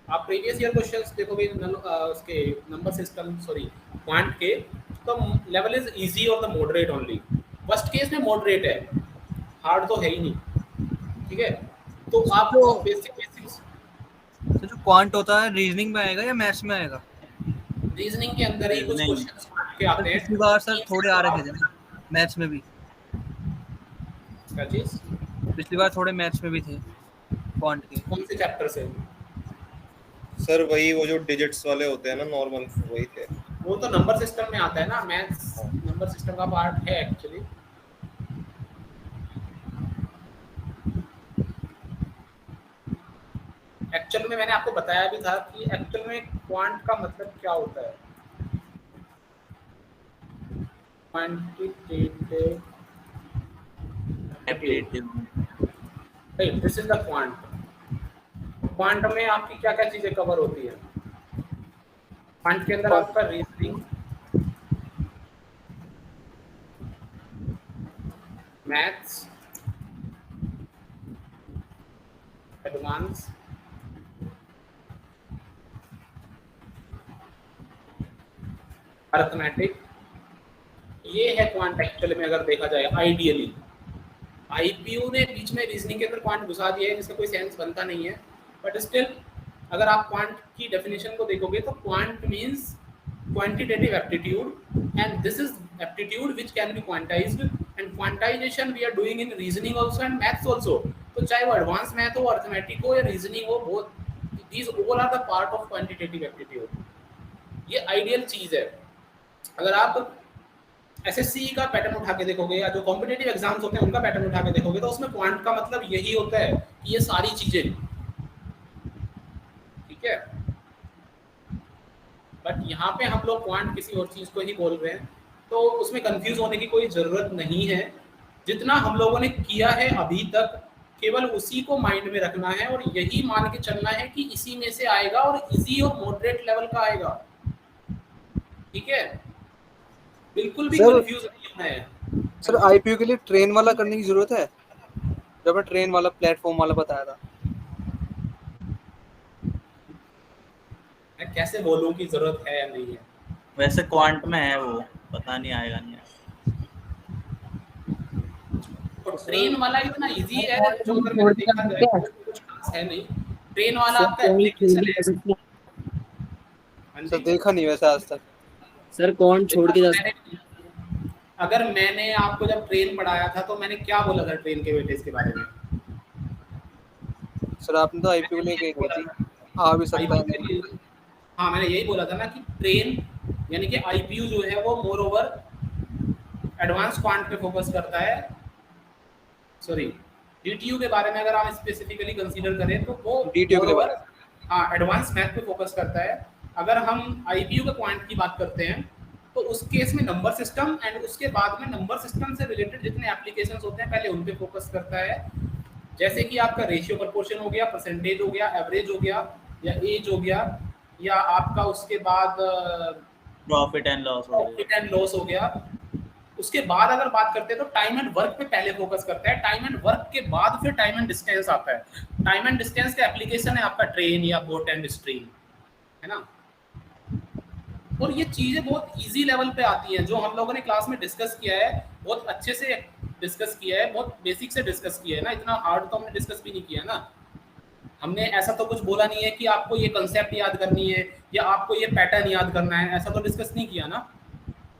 आप प्रीवियस ईयर क्वेश्चंस देखोगे उसके नंबर सिस्टम, सॉरी क्वांट के, तो लेवल इज इजी और the moderate only. Worst case में मॉडरेट है, हार्ड तो है ही नहीं। ठीक है, तो आप बेसिक्स सर जो क्वांट होता है रीजनिंग में आएगा या मैथ्स में आएगा? रीजनिंग के अंदर ही कुछ क्वेश्चंस के आते हैं। पिछली बार सर थोड़े आ रहे थे मैथ्स में भी। क्या चीज? पिछली बार थोड़े मैथ्स में भी थे क्वांट के। कौन से चैप्टर से? सर वही वो जो डिजिट्स वाले होते हैं ना नॉर्मल, वही थे। वो तो नंबर सिस्टम में आता है ना, मैथ्स नंबर सिस्टम का पार्ट है एक्चुअली। एक्चुअल में मैंने आपको बताया भी था कि एक्चुअल में क्वांट का मतलब क्या होता है। Quantitative, this is the quant. Quant में आपकी क्या क्या चीजें कवर होती है? क्वांट के अंदर आपका रीजनिंग, मैथ्स, एडवांस, अरिथमेटिक, ये है क्वांट एक्चुअल में अगर देखा जाए आइडियली। आईपीयू ने बीच में रीजनिंग के अंदर क्वांट घुसा दिया है जिसका कोई सेंस बनता नहीं है, बट स्टिल अगर आप क्वांट की डेफिनेशन को देखोगे तो quant means quantitative aptitude and this is aptitude which can be quantized and quantization we are doing in reasoning also and maths also. तो चाहे वो एडवांस मैथ हो, अरिथमेटिक हो या रीजनिंग हो, both these all are the part of quantitative aptitude. ये ideal चीज है। अगर आप एसएससी का पैटर्न उठा के देखोगे या जो कॉम्पिटिटिव एग्जाम्स होते हैं उनका पैटर्न उठा के देखोगे तो उसमें क्वांट का मतलब यही होता है कि ये सारी चीजें, ठीक है। बट यहाँ पे हम लोग क्वांट किसी और चीज को ही बोल रहे हैं, तो उसमें कंफ्यूज होने की कोई जरूरत नहीं है। जितना हम लोगों ने किया है अभी तक केवल उसी को माइंड में रखना है और यही मान के चलना है कि इसी में से आएगा और इजी और मॉडरेट लेवल का आएगा, ठीक है। बिल्कुल भी कंफ्यूज नहीं होना है। सर आईपीयू के लिए ट्रेन वाला करने की जरूरत है? जब मैं ट्रेन वाला प्लेटफॉर्म वाला बताया था, मैं कैसे बोलूं कि जरूरत है या नहीं है? वैसे क्वांट में है वो, पता नहीं आएगा नहीं आएगा। तो ट्रेन वाला इतना इजी है जो अगर मैंने देखा जाए कुछ खास है नहीं। ट्रेन वाला आपका एप्लीकेशन है। सर देखा नहीं वैसे आज तक। सर कौन छोड़ के अगर मैंने आपको जब ट्रेन पढ़ाया था तो मैंने क्या बोला था ट्रेन के वेटेज के बारे में? सर आपने तो आईपीयू लेके गई थी, आ भी सकता है। हाँ, मैंने यही बोला था ना कि ट्रेन यानी कि आईपीयू जो है वो मोर ओवर एडवांस क्वांट पे फोकस करता है। सॉरी, डीटीयू के बारे में अगर आप स्पेसिफिकली कंसीडर करें तो वो डीटीयू के बारे में हाँ एडवांस मैथ पे फोकस करता है। अगर हम आईपीयू के क्वांट की बात करते हैं तो उस केस में नंबर सिस्टम एंड उसके बाद में नंबर सिस्टम से रिलेटेड जितने एप्लीकेशंस होते हैं पहले उन पे फोकस करता है। जैसे कि आपका रेशियो प्रपोर्शन हो गया, परसेंटेज हो गया, एवरेज हो गया या एज हो गया, या आपका उसके बाद प्रॉफिट एंड लॉस हो गया। उसके बाद अगर बात करते हैं तो टाइम एंड वर्क पे पहले फोकस करता है, टाइम एंड वर्क के बाद फिर टाइम एंड डिस्टेंस आता है। टाइम एंड डिस्टेंस का एप्लीकेशन है आपका ट्रेन या बोट एंड स्ट्रीम, है ना। और ये चीज़ें बहुत इजी लेवल पे आती हैं, जो हम लोगों ने क्लास में डिस्कस किया है, बहुत अच्छे से डिस्कस किया है, बहुत बेसिक से डिस्कस किया है ना, इतना हार्ड तो हमने डिस्कस भी नहीं किया ना। हमने ऐसा तो कुछ बोला नहीं है कि आपको ये कंसेप्ट याद करनी है या आपको ये पैटर्न याद करना है, ऐसा तो डिस्कस नहीं किया ना।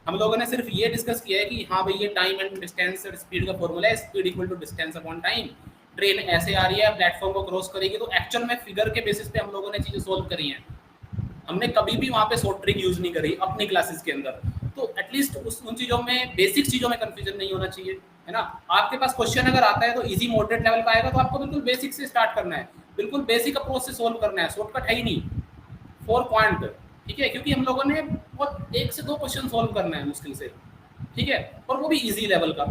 हम लोगों ने सिर्फ ये डिस्कस किया है कि हाँ भाई ये टाइम एंड डिस्टेंस और स्पीड का फॉर्मूला है, speed equal to distance upon time. Train ऐसे आ रही है, प्लेटफॉर्म को क्रॉस करेगी, तो एक्चुअल में फिगर के बेसिस पे हम लोगों ने चीज़ें सोल्व करी हैं। हमने कभी भी वहाँ पे शॉर्ट ट्रिक यूज़ नहीं करी अपनी क्लासेस के अंदर। तो एटलीस्ट उन चीज़ों में, बेसिक चीज़ों में कन्फ्यूजन नहीं होना चाहिए, है ना। आपके पास क्वेश्चन अगर आता है तो इजी मॉडरेट लेवल का आएगा, तो आपको बिल्कुल बेसिक से स्टार्ट करना है, बिल्कुल बेसिक अप्रोच से सोल्व करना है, शॉर्टकट है ही नहीं 4 पॉइंट, ठीक है। क्योंकि हम लोगों ने बहुत 1 से 2 क्वेश्चन सोल्व करना है मुश्किल से, ठीक है, और वो भी इजी लेवल का।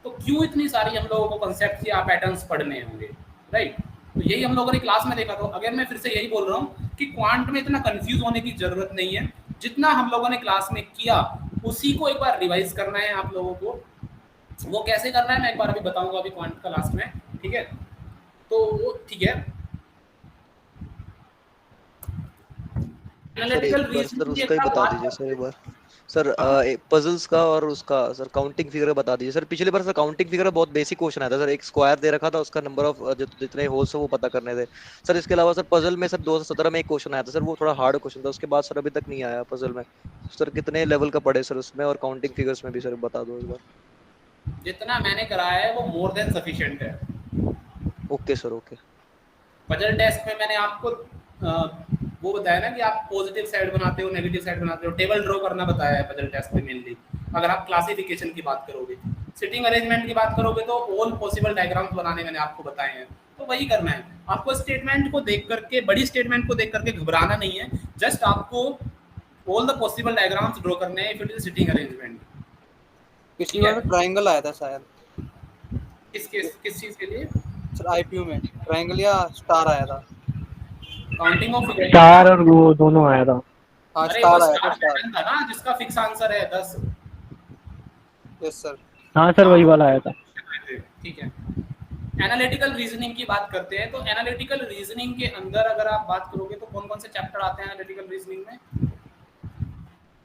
तो क्यों इतनी सारी हम लोगों को कंसेप्ट या पैटर्न्स पढ़ने होंगे, राइट। तो यही हम लोगों ने क्लास में देखा। तो अगर मैं फिर से यही बोल रहा हूँ कि क्वांट में इतना कंफ्यूज होने की जरूरत नहीं है, जितना हम लोगों ने क्लास में किया उसी को एक बार रिवाइज करना है आप लोगों को। वो कैसे करना है मैं एक बार अभी बताऊंगा अभी क्वांट का लास्ट में, ठीक है। तो ठीक है, एनालिटिकल रीजनिंग उसका ही बता दीजिए सर एक बार सर, पजल्स का और उसका सर काउंटिंग फिगर बता दीजिए सर। पिछली बार सर काउंटिंग फिगर बहुत बेसिक क्वेश्चन आया था सर, एक स्क्वायर दे रखा था, उसका नंबर ऑफ जितने होल्स है वो पता करने थे सर। इसके अलावा सर पजल में सर 2017 में एक क्वेश्चन आया था सर, वो थोड़ा हार्ड क्वेश्चन था, उसके बाद सर अभी तक नहीं आया पजल में। सर कितने लेवल का पढ़े सर उसमें, और काउंटिंग फिगर्स में भी सर बता दो एक बार। जितना मैंने कराया है वो मोर देन सफिशिएंट है। Okay sir, okay. Puzzle test में मैंने आपको वो बताया ना कि आप पॉजिटिव साइड बनाते हो, नेगेटिव साइड बनाते हो, टेबल ड्रॉ करना बताया है पजल टेस्ट में मेनली। अगर आप क्लासिफिकेशन की बात करोगे, सिटिंग अरेंजमेंट की बात करोगे, तो ऑल पॉसिबल डायग्राम्स बनाने मैंने आपको बताए हैं। तो वही करना है आपको, स्टेटमेंट को देख करके, बड़ी स्टेटमेंट को देख करके घबराना नहीं है, जस्ट आपको all the possible diagrams draw करने हैं if it is sitting arrangement. पिछली बार ट्रायंगल आया था शायद, किस चीज के लिए सर आईपीयू में ट्रायंगल या स्टार आया था, काउंटिंग ऑफ फिगर, स्टार और वो दोनों आया था। हाँ अरे स्टार वो आया था, स्टार स्टार। पैटर्न था ना जिसका फिक्स आंसर है 10। यस सर, हाँ सर वही वाला आया था। ठीक है, एनालिटिकल रीजनिंग की बात करते हैं। तो एनालिटिकल रीजनिंग के अंदर अगर आप बात करोगे तो कौन कौन से चैप्टर आते हैं एनालिटिकल रीजनिंग में?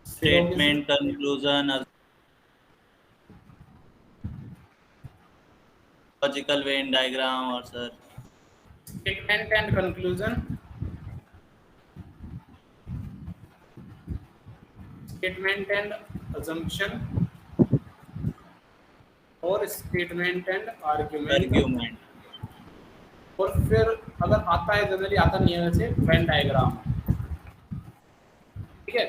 Statement, conclusion, logical Venn diagram, और sir statement and conclusion, statement and assumption, और स्टेटमेंट एंड आर्गुमेंट। और फिर अगर आता है, जनरली आता नहीं है वैसे, वेन डायग्राम, ठीक है।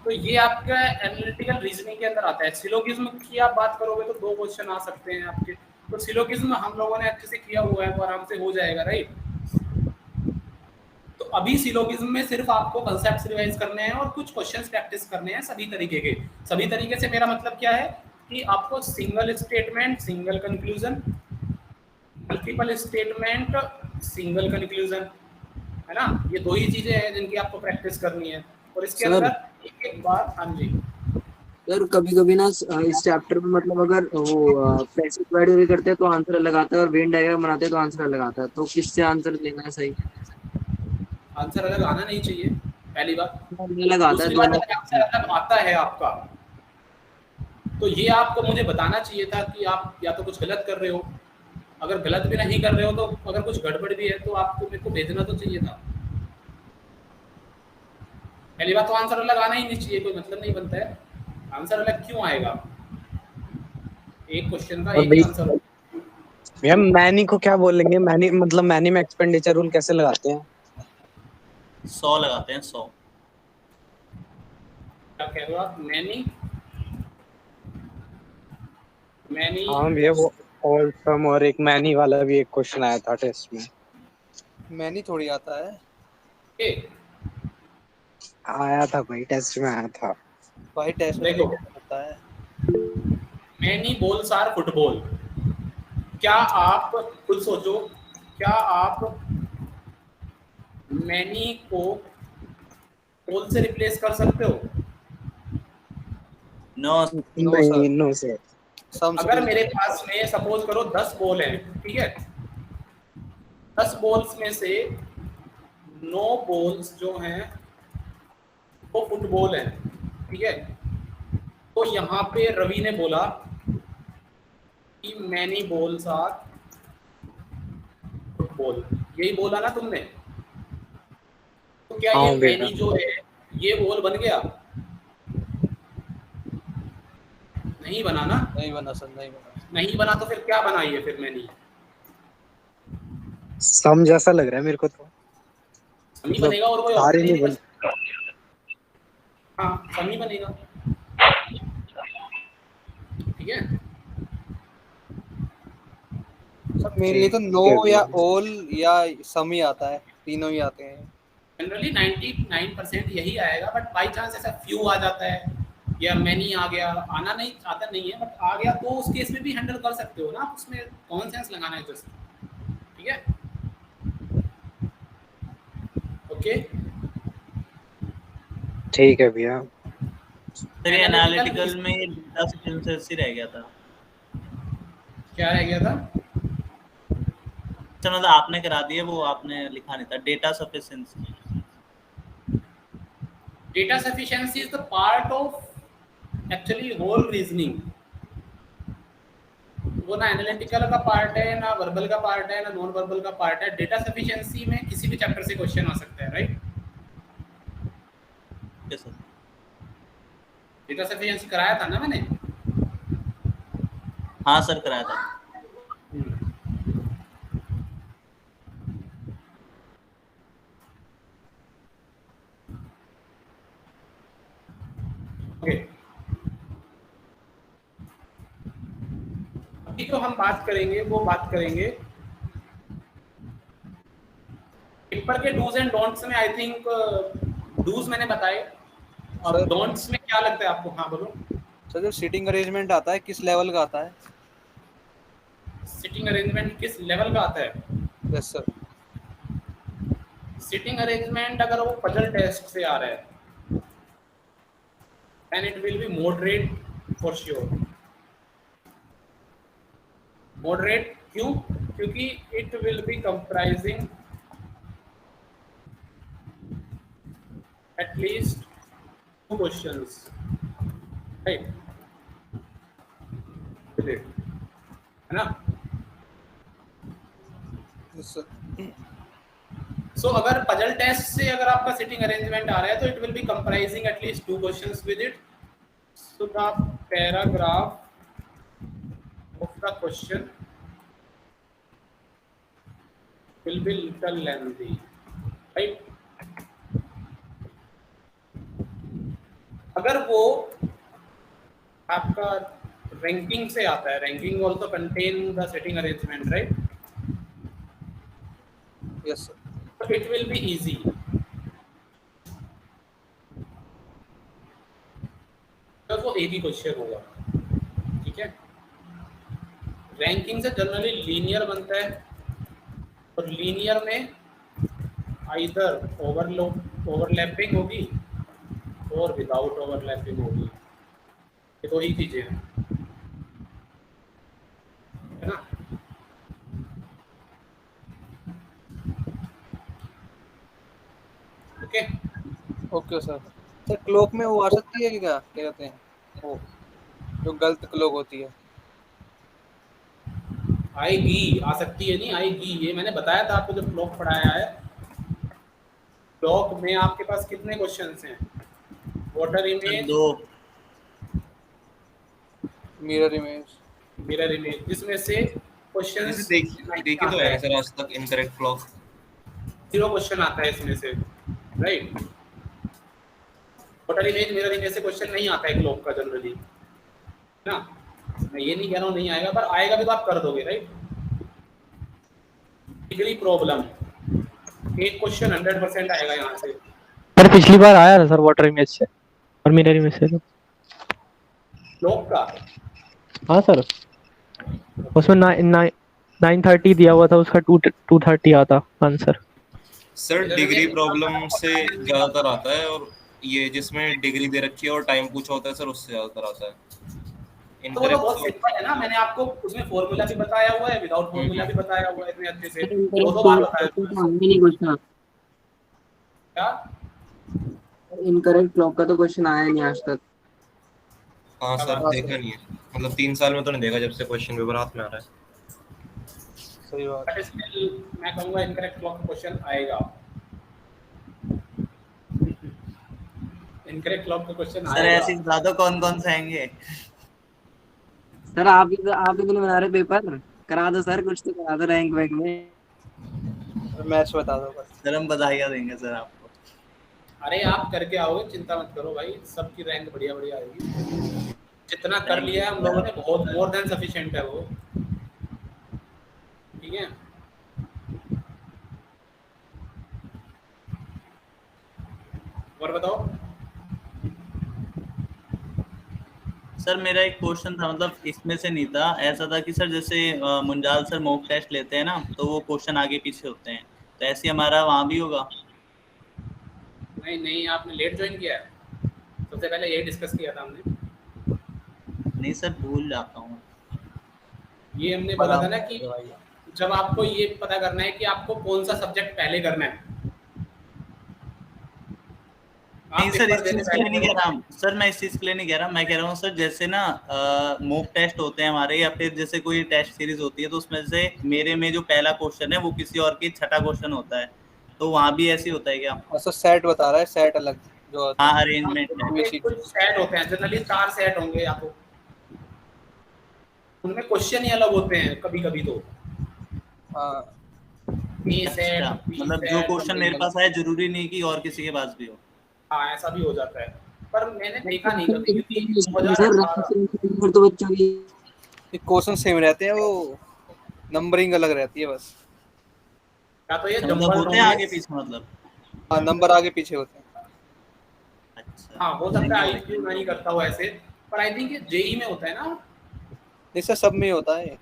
तो ये आपका एनालिटिकल रीजनिंग के अंदर आता है। सिलोगिज्म की आप बात करोगे तो 2 क्वेश्चन आ सकते हैं आपके। तो सिलोगिज्म हम लोगों ने अच्छे से किया हुआ है तो आराम से हो जाएगा, राइट। तो अभी सिलोगिज्म में सिर्फ आपको कंसेप्ट्स रिवाइज करने हैं और कुछ क्वेश्चंस प्रैक्टिस करने हैं सभी तरीके के। सभी तरीके से मेरा मतलब क्या है कि आपको single statement, single conclusion, multiple statement, single conclusion, है ना। ये 2 ही चीजें हैं जिनकी आपको प्रैक्टिस करनी है। और इसके अंदर एक बार, हाँ जी सर, कभी कभी ना इस चैप्टर में मतलब अगर वो पैसिव क्वेरी करते हैं तो आंसर अलग आता है, और वेन डायग्राम बनाते हैं तो आंसर अलग आता है। तो किससे आंसर लेना है सही? आंसर अलग आना नहीं चाहिए, पहली बात। अलग आता है दूसरी बात, दोनों। अगर आंसर अलग आता है आपका तो ये आपको मुझे बताना चाहिए था कि आप या तो कुछ गलत कर रहे हो। अगर गलत भी नहीं कर रहे हो तो अगर कुछ गड़बड़ भी है तो आपको मेरे को भेजना तो चाहिए था। पहली बात तो आंसर अलग आना ही नहीं चाहिए, कोई मतलब नहीं बनता है। आंसर अलग क्यों आएगा? एक क्वेश्चन का एक ही आंसर होगा। भैया मैनी को क्या बोलेंगे? मैनी मतलब मैनी में एक्सपेंडिचर रूल कैसे लगाते हैं? 100 लगाते हैं, 100। क्या कह रहे हो आप? मैनी हाँ भैया, वो ऑल सम और एक मैनी वाला भी एक क्वेश्चन आया था टेस्ट में। मैनी थोड़ी आता है, आया था भाई, टेस्ट में आया था भाई टेस्ट में देखो, आता है। Many balls are football. क्या आप खुद सोचो, क्या आप मैनी को बॉल से रिप्लेस कर सकते हो? नो नहीं, नो सर। अगर मेरे पास में सपोज करो 10 बॉल है, ठीक है, 10 बॉल्स में से 9 बॉल्स जो हैं वो फुटबॉल है, ठीक है। तो यहाँ पे रवि ने बोला कि मैनी बॉल्स आर फुटबॉल, यही बोला ना तुमने? तो क्या ये मैनी जो है ये बॉल बन गया? नहीं बना ना? नहीं बना सर, नहीं बना। नहीं बना तो फिर क्या बना ये फिर मैनी? सम जैसा लग रहा है मेरे को तो। समी बनेगा और कोई सारे option ही नहीं नहीं बन- हाँ समी बनेगा, ठीक है। सर मेरे लिए तो नो या ऑल या सम ही आता है, तीनों ही आते हैं। जनरली 99% यही आएगा, बट बाई चांस ऐसा फ्यू आ जाता है या मैनी आ गया, आना नहीं आता नहीं है बट आ गया, तो उस केस में भी हैंडल कर सकते हो ना, उसमें कॉमन सेंस लगाना है जस्ट, ठीक है। ओके ठीक है भैया। सर ये एनालिटिकल में ये डेटा सफिशिएंसी रह गया था। क्या रह गया था? सर मतलब आपने करा दिया, वो आपने लिखा नहीं था, data sufficiency. Data sufficiency is the part of actually whole reasoning. वो ना एनालिटिकल का पार्ट है, ना वर्बल का पार्ट है, ना नॉन वर्बल का पार्ट है। डेटा सफिशिएंसी में किसी भी चैप्टर से क्वेश्चन आ सकता है, right? Yes sir. Data sufficiency कराया था ना मैंने? हाँ सर कराया था। ओके, अभी तो हम बात करेंगे, वो बात करेंगे पेपर के डूज एंड डोंट्स में। आई थिंक डूज मैंने बताए, और सर- डोंट्स में क्या लगता है आपको? हाँ बोलो। सर जो सीटिंग अरेंजमेंट आता है किस लेवल का आता है? सिटिंग अरेंजमेंट किस लेवल का आता है? Yes sir. सिटिंग अरेंजमेंट अगर वो पजल टेस्ट से आ रहा है then it will be moderate for sure। moderate क्यों? क्योंकि it will be comprising at least 2 questions, right? है ना? Yes sir. सो अगर पजल टेस्ट से अगर आपका सिटिंग अरेंजमेंट आ रहा है तो it will be comprising at least 2 questions with it. So the paragraph of the question will be little lengthy, right? अगर वो आपका रैंकिंग से आता है, ranking also contain the sitting arrangement, right? Yes sir. It will be easy। तो वो एक ही question होगा, ठीक है। रैंकिंग से जनरली लीनियर बनता है, और लीनियर में आइदर ओवरलैपिंग होगी और विदाउट ओवरलैपिंग होगी, ये दो ही चीजें हैं, है ना? Okay okay sir. Sir clock में वो आ सकती है कि क्या कहते हैं, वो जो गलत क्लॉक होती है? आएगी, आ सकती है, नहीं आएगी। ये मैंने बताया था आपको जब ब्लॉक पढ़ाया है। ब्लॉक में आपके पास कितने क्वेश्चंस हैं? Water image, 2 mirror image, mirror image, जिसमें से क्वेश्चंस देखिए तो है सर आज तक इनकरेक्ट क्लॉक 0 क्वेश्चन आता है इसमें से, right? Water image, mirror image से क्वेश्चन नहीं आता है क्लॉक का जनरली, है ना? मैं ये नहीं कह रहा हूँ नहीं आएगा, पर आएगा भी तो आप कर दोगे, राइट? डिग्री प्रॉब्लम, एक क्वेश्चन 100% आएगा यहाँ से। सर पिछली बार आया था सर वाटर इमेज से और मिरर इमेज से। क्लॉक का? हाँ सर, उसमें 930 दिया हुआ था, उसका 230 आता आंसर। सर डिग्री प्रॉब्लम से ज्यादातर आता है, और ये जिसमें डिग्री दे रखी है और टाइम पूछा होता है सर उससे ज्यादातर आता है। तो वो तो बहुत सिंपल है ना, मैंने आपको उसमें फॉर्मूला भी बताया हुआ है, विदाउट फॉर्मूला भी बताया हुआ है इतने अच्छे से, दो बार बताया। नहीं क्वेश्चन क्या इनकरेक्ट क्लॉक का तो क्वेश्चन आया नहीं आज तक। हाँ सर, देखा नहीं है, मतलब 3 साल में तो नहीं देखा जब से क्वेश्चन पेपर हाथ में आ रहा है। सही बात। बट स्टिल मैं कहूँगा इनकरेक्ट क्लॉक का क्वेश्चन आएगा। इनकरेक्ट क्लॉक का क्वेश्चन सर आएगा। ऐसे बता दो कौन से आएंगे। सर आप ही तो नहीं बना रहे पेपर, करा दो सर, कुछ तो करा दो रैंक वैंक में। मैथ्स बता दो बस। सर हम बधाइयाँ देंगे सर आपको। अरे आप करके आओगे, चिंता मत करो भाई, सबकी रैंक बढ़िया बढ़िया आएगी। जितना कर लिया है हम लोगों ने बहुत मोर देन सफिशिएंट है वो, ठीक है। और बताओ सर मेरा एक क्वेश्चन था, मतलब इसमें से नहीं था, ऐसा था कि सर जैसे मुंजाल सर मॉक टेस्ट लेते हैं ना, तो वो क्वेश्चन आगे पीछे होते हैं, तो ऐसे हमारा वहाँ भी होगा? नहीं नहीं, आपने लेट ज्वाइन किया है, सबसे पहले यही डिस्कस किया था हमने। नहीं सर भूल जाता हूँ। ये हमने बोला था ना कि जब आपको ये पता करना है कि आपको कौन सा सब्जेक्ट पहले करना है। नहीं सर इस चीज के लिए नहीं कह रहा हूँ सर, मैं इस चीज के लिए नहीं कह रहा, मैं कह रहा हूँ सर जैसे ना मॉक टेस्ट होते हैं हमारे, या फिर जैसे कोई टेस्ट सीरीज होती है, तो उसमें से मेरे में जो पहला क्वेश्चन है वो किसी और की छठा क्वेश्चन होता है, तो वहाँ भी ऐसे होता है क्या? अच्छा सेट बता रहा है, सेट अलग जो हाँ अरेंजमेंट है। कुछ सेट होते हैं, जनरली 4 सेट होंगे, या तो उनमें क्वेश्चन ही अलग होते हैं कभी कभी तो। हाँ मतलब जो क्वेश्चन मेरे पास आया जरूरी नहीं कि और किसी के पास भी हो। हाँ ऐसा भी हो जाता है, पर मैंने देखा नहीं कभी, क्योंकि सर तो बच्चों की क्वेश्चन सेम रहते हैं, वो नंबरिंग अलग रहती है बस। या तो ये मतलब होते हैं आगे पीछे, मतलब हाँ नंबर आगे पीछे होते हैं। हाँ हो सकता है आईक्यू नहीं करता हो ऐसे, पर आई थिंक ये जेई में होता है ना। नहीं सर सब में होता है।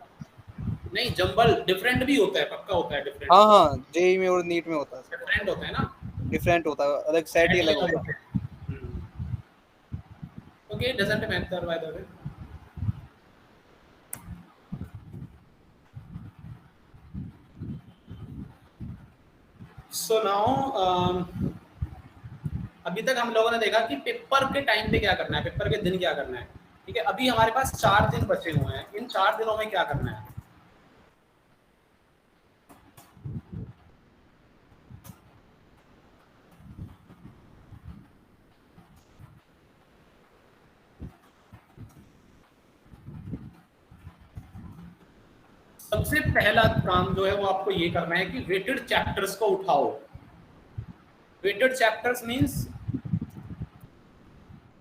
नहीं जंबल डिफरेंट भी होता है, पक्का होता है डिफरेंट। हाँ हाँ जेई में और नीट में होता है, डिफरेंट होता है ना, डिफरेंट होता है, अलग सेट ही अलग होता है। Okay doesn't matter by the way. So now अभी तक हम लोगों ने देखा कि पेपर के टाइम पे क्या करना है, पेपर के दिन क्या करना है, ठीक है। अभी हमारे पास 4 दिन बचे हुए हैं, इन 4 दिनों में क्या करना है? सबसे पहला काम जो है वो आपको ये करना है कि वेटेड चैप्टर्स को उठाओ। Weighted chapters means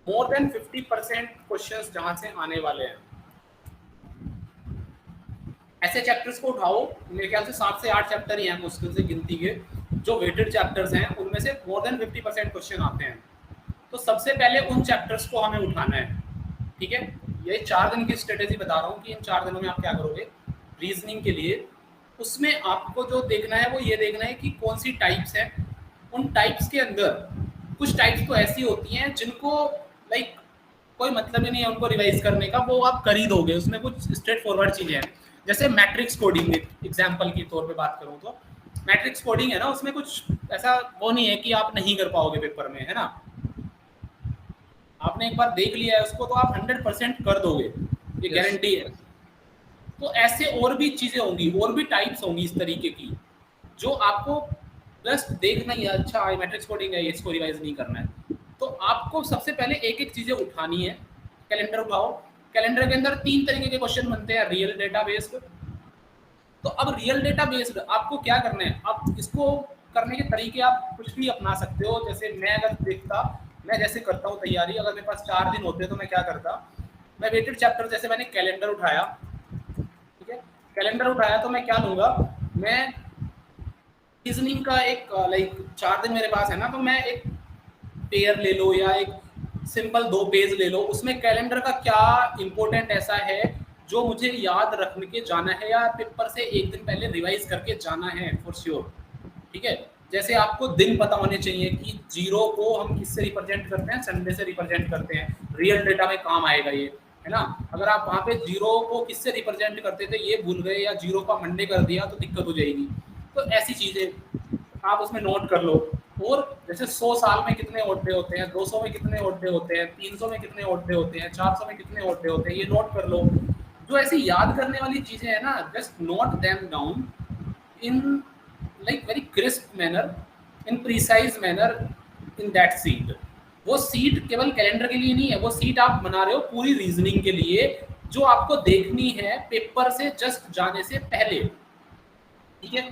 more than 50% questions जहां से आने वाले हैं, ऐसे चैप्टर्स को उठाओ। मेरे ख्याल से 7 से 8 चैप्टर ही हैं मुश्किल से गिनती के, जो वेटेड चैप्टर्स हैं उनमें से मोर देन 50% क्वेश्चन आते हैं। तो सबसे पहले उन चैप्टर्स को हमें उठाना है, ठीक है। ये 4 दिन की स्ट्रेटेजी बता रहा हूँ कि इन 4 दिनों में आप क्या करोगे रीजनिंग के लिए। उसमें आपको जो देखना है वो ये देखना है कि कौन सी टाइप्स हैं। उन टाइप्स के अंदर कुछ टाइप्स तो ऐसी होती हैं जिनको लाइक कोई मतलब ही नहीं है उनको रिवाइज करने का, वो आप कर ही दोगे। उसमें कुछ स्ट्रेट फॉरवर्ड चीज़ें हैं, जैसे मैट्रिक्स कोडिंग, एग्जाम्पल के तौर पे बात करूँ तो मैट्रिक्स कोडिंग है ना, उसमें कुछ ऐसा वो नहीं है कि आप नहीं कर पाओगे पेपर में, है ना। आपने एक बार देख लिया है उसको तो आप 100% कर दोगे, ये गारंटी है। तो ऐसे और भी चीज़ें होंगी, और भी टाइप्स होंगी इस तरीके की, जो आपको जस्ट देखना ही है, अच्छा मैट्रिक्स कोडिंग है, इसको रिवाइज नहीं करना है। तो आपको सबसे पहले एक एक चीज़ें उठानी है। कैलेंडर उठाओ, कैलेंडर के अंदर 3 तरीके के क्वेश्चन बनते हैं, रियल डेटा बेस्ड। तो अब रियल डेटा बेस्ड आपको क्या करना है, अब इसको करने के तरीके आप कुछ भी अपना सकते हो। जैसे मैं अगर देखता, मैं जैसे करता हूँ तैयारी, अगर मेरे पास 4 दिन होते तो मैं क्या करता, मैं वेटेड चैप्टर जैसे मैंने कैलेंडर उठाया, ठीक है, कैलेंडर उठाया तो मैं क्या लूँगा, मैं रीजनिंग का एक लाइक 4 दिन मेरे पास है ना, तो मैं एक पेयर ले लो या एक सिंपल 2 पेज ले लो, उसमें कैलेंडर का क्या इंपॉर्टेंट ऐसा है जो मुझे याद रखने के जाना है या पेपर से एक दिन पहले रिवाइज करके जाना है फॉर श्योर, ठीक है। जैसे आपको दिन पता होने चाहिए कि 0 को हम किससे रिप्रेजेंट करते हैं, संडे से रिप्रेजेंट करते हैं, रियल डेटा में काम आएगा ये, है ना। अगर आप वहाँ पे 0 को किससे रिप्रेजेंट करते थे ये भूल गए या 0 का मंडे कर दिया तो दिक्कत हो जाएगी। तो ऐसी चीज़ें आप उसमें नोट कर लो। और जैसे 100 साल में कितने ओड्डे होते हैं, 200 में कितने ओड्डे होते हैं, 300 में कितने ओड्डे होते हैं, 400 में कितने ओड्डे होते हैं, ये नोट कर लो। जो ऐसी याद करने वाली चीजें हैं ना, just note them down in like very crisp manner, in precise manner in that seat. वो सीट केवल कैलेंडर के लिए नहीं है, वो सीट आप बना रहे हो पूरी रीजनिंग के लिए, जो आपको देखनी है पेपर से जस्ट जाने से पहले, ठीक है।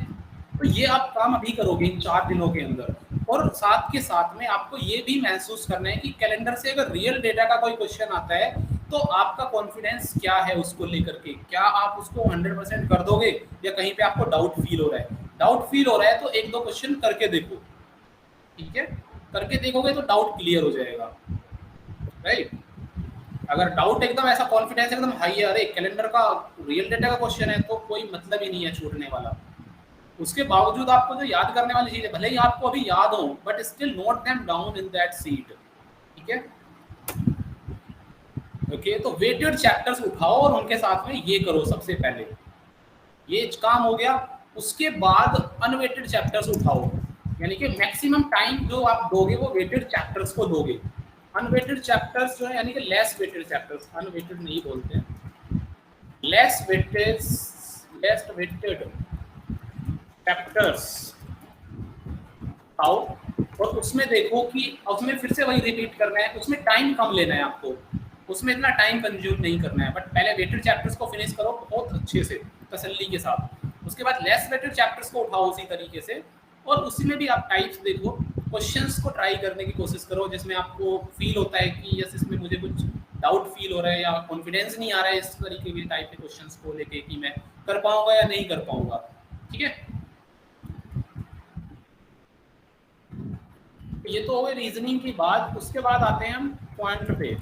तो ये आप काम अभी करोगे इन 4 दिनों के अंदर। और साथ के साथ में आपको ये भी महसूस करना है कि कैलेंडर से अगर रियल डेटा का कोई क्वेश्चन आता है तो आपका कॉन्फिडेंस क्या है उसको लेकर के, क्या आप उसको 100% कर दोगे या कहीं पे आपको डाउट फील हो रहा है। डाउट फील हो रहा है तो 1-2 क्वेश्चन करके देखो, ठीक है। करके देखोगे तो डाउट क्लियर हो जाएगा, राइट। अगर डाउट एकदम ऐसा कॉन्फिडेंस एकदम हाई है, अरे कैलेंडर का रियल डेटा का क्वेश्चन है, तो कोई मतलब ही नहीं है छूटने वाला। उसके बावजूद आपको जो याद करने वाली चीज है, भले ही आपको अभी याद हो, but still note them down in that seat, ठीक है। ओके, तो वेटेड चैप्टर्स उठाओ और उनके साथ में ये करो सबसे पहले, ये काम हो गया। उसके बाद अनवेटेड चैप्टर्स उठाओ, यानी कि मैक्सिमम टाइम जो आप दोगे वो वेटेड चैप्टर्स को दोगे। अनवेटेड चैप्टर्स जो है यानी कि लेस वेटेड चैप्टर्स, अनवेटेड नहीं बोलते हैं, लेस वेटेड चैप्टर्स आओ, और उसमें देखो कि उसमें फिर से वही रिपीट करना है, उसमें टाइम कम लेना है आपको, उसमें इतना टाइम कंज्यूम नहीं करना है। बट पहले वेटेड चैप्टर्स को फिनिश करो बहुत अच्छे से, तसल्ली के साथ। उसके बाद लेस वेटेड चैप्टर्स को उठाओ उसी तरीके से, और उसी में भी आप टाइप्स देखो, क्वेश्चंस को ट्राई करने की कोशिश करो जिसमें आपको फील होता है कि यस इसमें मुझे कुछ डाउट फील हो रहा है या कॉन्फिडेंस नहीं आ रहा है इस तरीके के टाइप के क्वेश्चंस को लेके कि मैं कर पाऊंगा या नहीं कर पाऊंगा, ठीक है। ये तो हो गई रीजनिंग की बात। उसके बाद आते हैं हम क्वांट पे।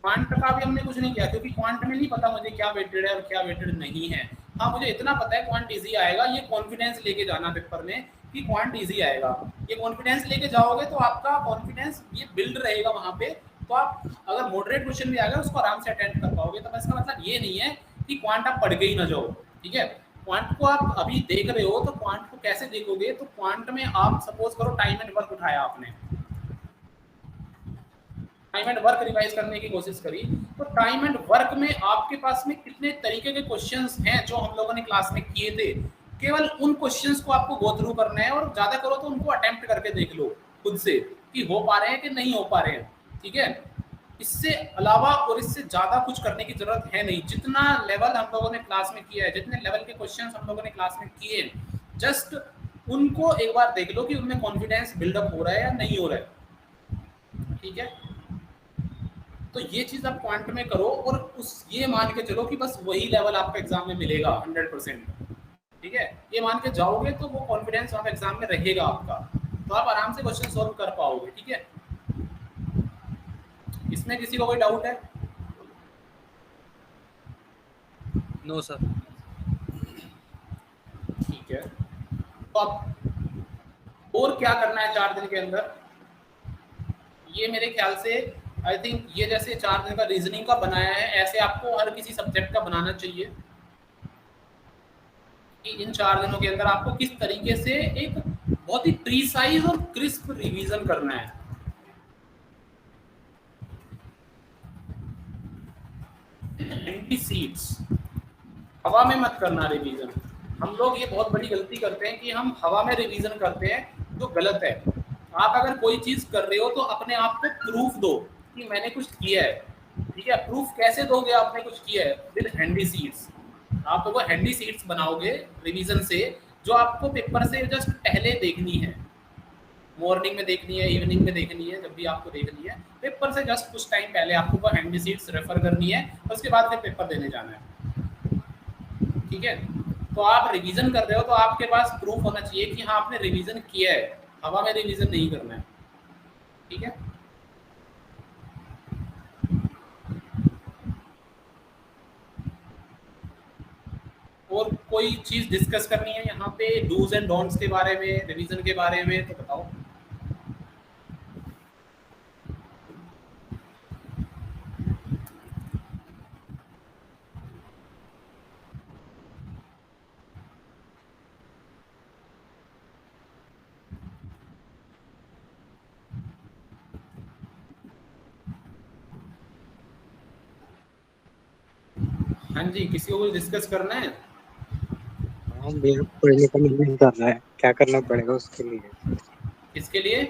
क्वांट का भी हमने कुछ नहीं किया क्योंकि क्वांट में नहीं पता मुझे क्या वेटेड है और क्या वेटेड नहीं है। हाँ, मुझे इतना पता है क्वांट इजी आएगा, ये कॉन्फिडेंस लेके जाना पेपर में कि क्वांट इजी आएगा। ये कॉन्फिडेंस लेके जाओगे तो आपका कॉन्फिडेंस ये बिल्ड रहेगा वहां पे, तो आप अगर मॉडरेट क्वेश्चन भी आएगा उसको आराम से अटेंड कर पाओगे। तो इसका मतलब ये नहीं है कि क्वांट आप पढ़ के ही ना जाओ, ठीक है। क्वांट को आप अभी देख रहे हो तो क्वांट को कैसे देखोगे, तो क्वांट में आप सपोज करो टाइम एंड वर्क उठाया आपने, टाइम एंड वर्क रिवाइज करने की कोशिश करी, तो टाइम एंड वर्क में आपके पास में कितने तरीके के क्वेश्चंस हैं जो हम लोगों ने क्लास में किए थे। केवल उन क्वेश्चंस को आपको गो थ्रू करना है, और ज्यादा करो तो उनको अटेम्प्ट करके देख लो खुद से कि हो पा रहे हैं कि नहीं हो पा रहे हैं, ठीक है। इससे अलावा और इससे ज्यादा कुछ करने की जरूरत है नहीं। जितना लेवल हम लोगों ने क्लास में किया है, जितने लेवल के क्वेश्चंस हम लोगों ने क्लास में किए, जस्ट उनको एक बार देख लो कि उनमें कॉन्फिडेंस बिल्डअप हो रहा है या नहीं हो रहा है, ठीक है। तो ये चीज आप क्वांट में करो और उस ये मान के चलो कि बस वही लेवल आपको एग्जाम में मिलेगा 100%, ठीक है। ये मान के जाओगे तो वो कॉन्फिडेंस वहाँ पे एग्जाम में रहेगा आपका, तो आप आराम से क्वेश्चन सॉल्व कर पाओगे, ठीक है। इसमें किसी को कोई डाउट है? No sir. ठीक है, तो अब और क्या करना है 4 दिन के अंदर? ये मेरे ख्याल से आई थिंक ये जैसे 4 दिन का रीजनिंग का बनाया है, ऐसे आपको हर किसी सब्जेक्ट का बनाना चाहिए कि इन 4 दिनों के अंदर आपको किस तरीके से एक बहुत ही प्रीसाइज और क्रिस्प रिवीजन करना है। एम्प्टी सीट्स, हवा में मत करना रिवीजन। हम लोग ये बहुत बड़ी गलती करते हैं कि हम हवा में रिवीजन करते हैं, जो गलत है। आप अगर कोई चीज कर रहे हो तो अपने आप को प्रूफ दो कि मैंने कुछ किया है, ठीक है। प्रूफ कैसे दोगे आपने कुछ किया है? With handy seats. आप वो हैंडी सीट्स बनाओगे रिवीजन से, जो आपको पेपर से जस्ट पहले देखनी है, मॉर्निंग में देखनी है, इवनिंग में देखनी है, जब भी आपको देखनी है, पेपर से जस्ट कुछ टाइम पहले आपको वो हैंडी सीट्स रेफर करनी है, उसके बाद फिर पेपर देने जाना है, ठीक है। तो आप रिवीजन कर रहे हो तो आपके पास प्रूफ होना चाहिए कि हाँ आपने रिवीजन किया है, हवा में रिवीजन नहीं करना है, ठीक है। और कोई चीज डिस्कस करनी है यहाँ पे डूज एंड डोंट्स के बारे में, रिवीजन के बारे में, तो बताओ। हाँ जी, किसी को कुछ डिस्कस करना है? हाँ मेरे को पढ़ने का मन नहीं कर रहा है, क्या करना पड़ेगा उसके लिए? किसके लिए?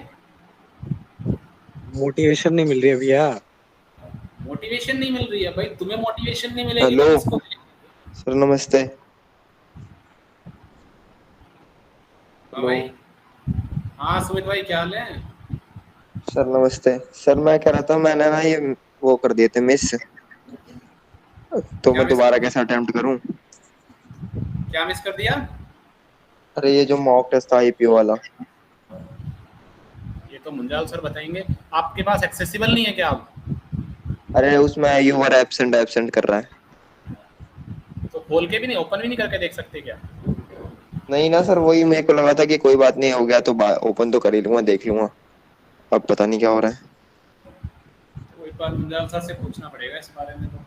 मोटिवेशन नहीं मिल रही है भैया। मोटिवेशन नहीं मिल रही है भाई? तुम्हें मोटिवेशन नहीं मिलेगी हेलो तो किसको मिलेगी? सर, नमस्ते। हाँ भाई। हाँ सुमित भाई, क्या हाल है? सर नमस्ते सर, मैं कह रहा था मैंने ना ये वो कर दिए थे मिस, तो मैं दोबारा कैसे अटेम्प्ट करूं? क्या मिस कर दिया? अरे ये जो मॉक टेस्ट था आईपीओ वाला। ये तो मुंजाल सर बताएंगे। आपके पास एक्सेसिबल नहीं है क्या आप? अरे उसमें यू वर एब्सेंट एब्सेंट कर रहा है। तो खोल के भी नहीं, ओपन भी नहीं करके देख सकते क्या? नहीं ना सर, वही मेरे को लगा था कि कोई बात नहीं, हो गया तो ओपन तो कर ही लूंगा, देख लूंगा। अब पता नहीं क्या हो रहा है। तो एक बार मुंजाल सर से पूछना पड़ेगा इस बारे में। तो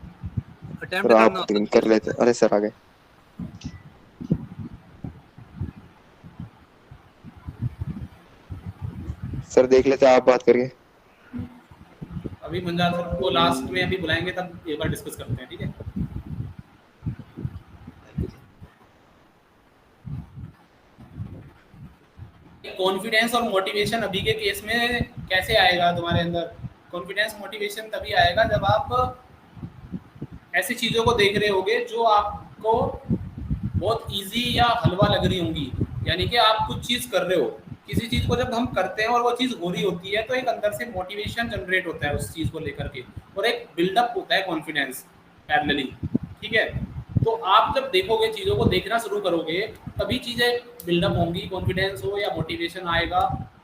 सर आप कर लेते। अरे सर आ गए। सर देख लेते आप बात करके। अभी मुंजाल सर को लास्ट में अभी बुलाएंगे, तब एक बार डिस्कस करते हैं, ठीक है? कॉन्फिडेंस और मोटिवेशन अभी के केस में कैसे आएगा तुम्हारे अंदर? कॉन्फिडेंस मोटिवेशन तभी आएगा जब आप ऐसी चीजों को देख रहे होगे जो आपको बहुत इजी या हलवा लग रही होंगी। यानी कि आप कुछ चीज कर रहे हो, किसी चीज को जब हम करते हैं और वो चीज हो रही होती है तो एक अंदर से मोटिवेशन जनरेट होता है उस चीज को लेकर के, और एक बिल्डअप होता है कॉन्फिडेंस पैरेलली, ठीक है? तो आप जब देखोगे, चीजों को देखना शुरू करोगे, तभी चीजें बिल्डअप होंगी। कॉन्फिडेंस हो या मोटिवेशन आएगा,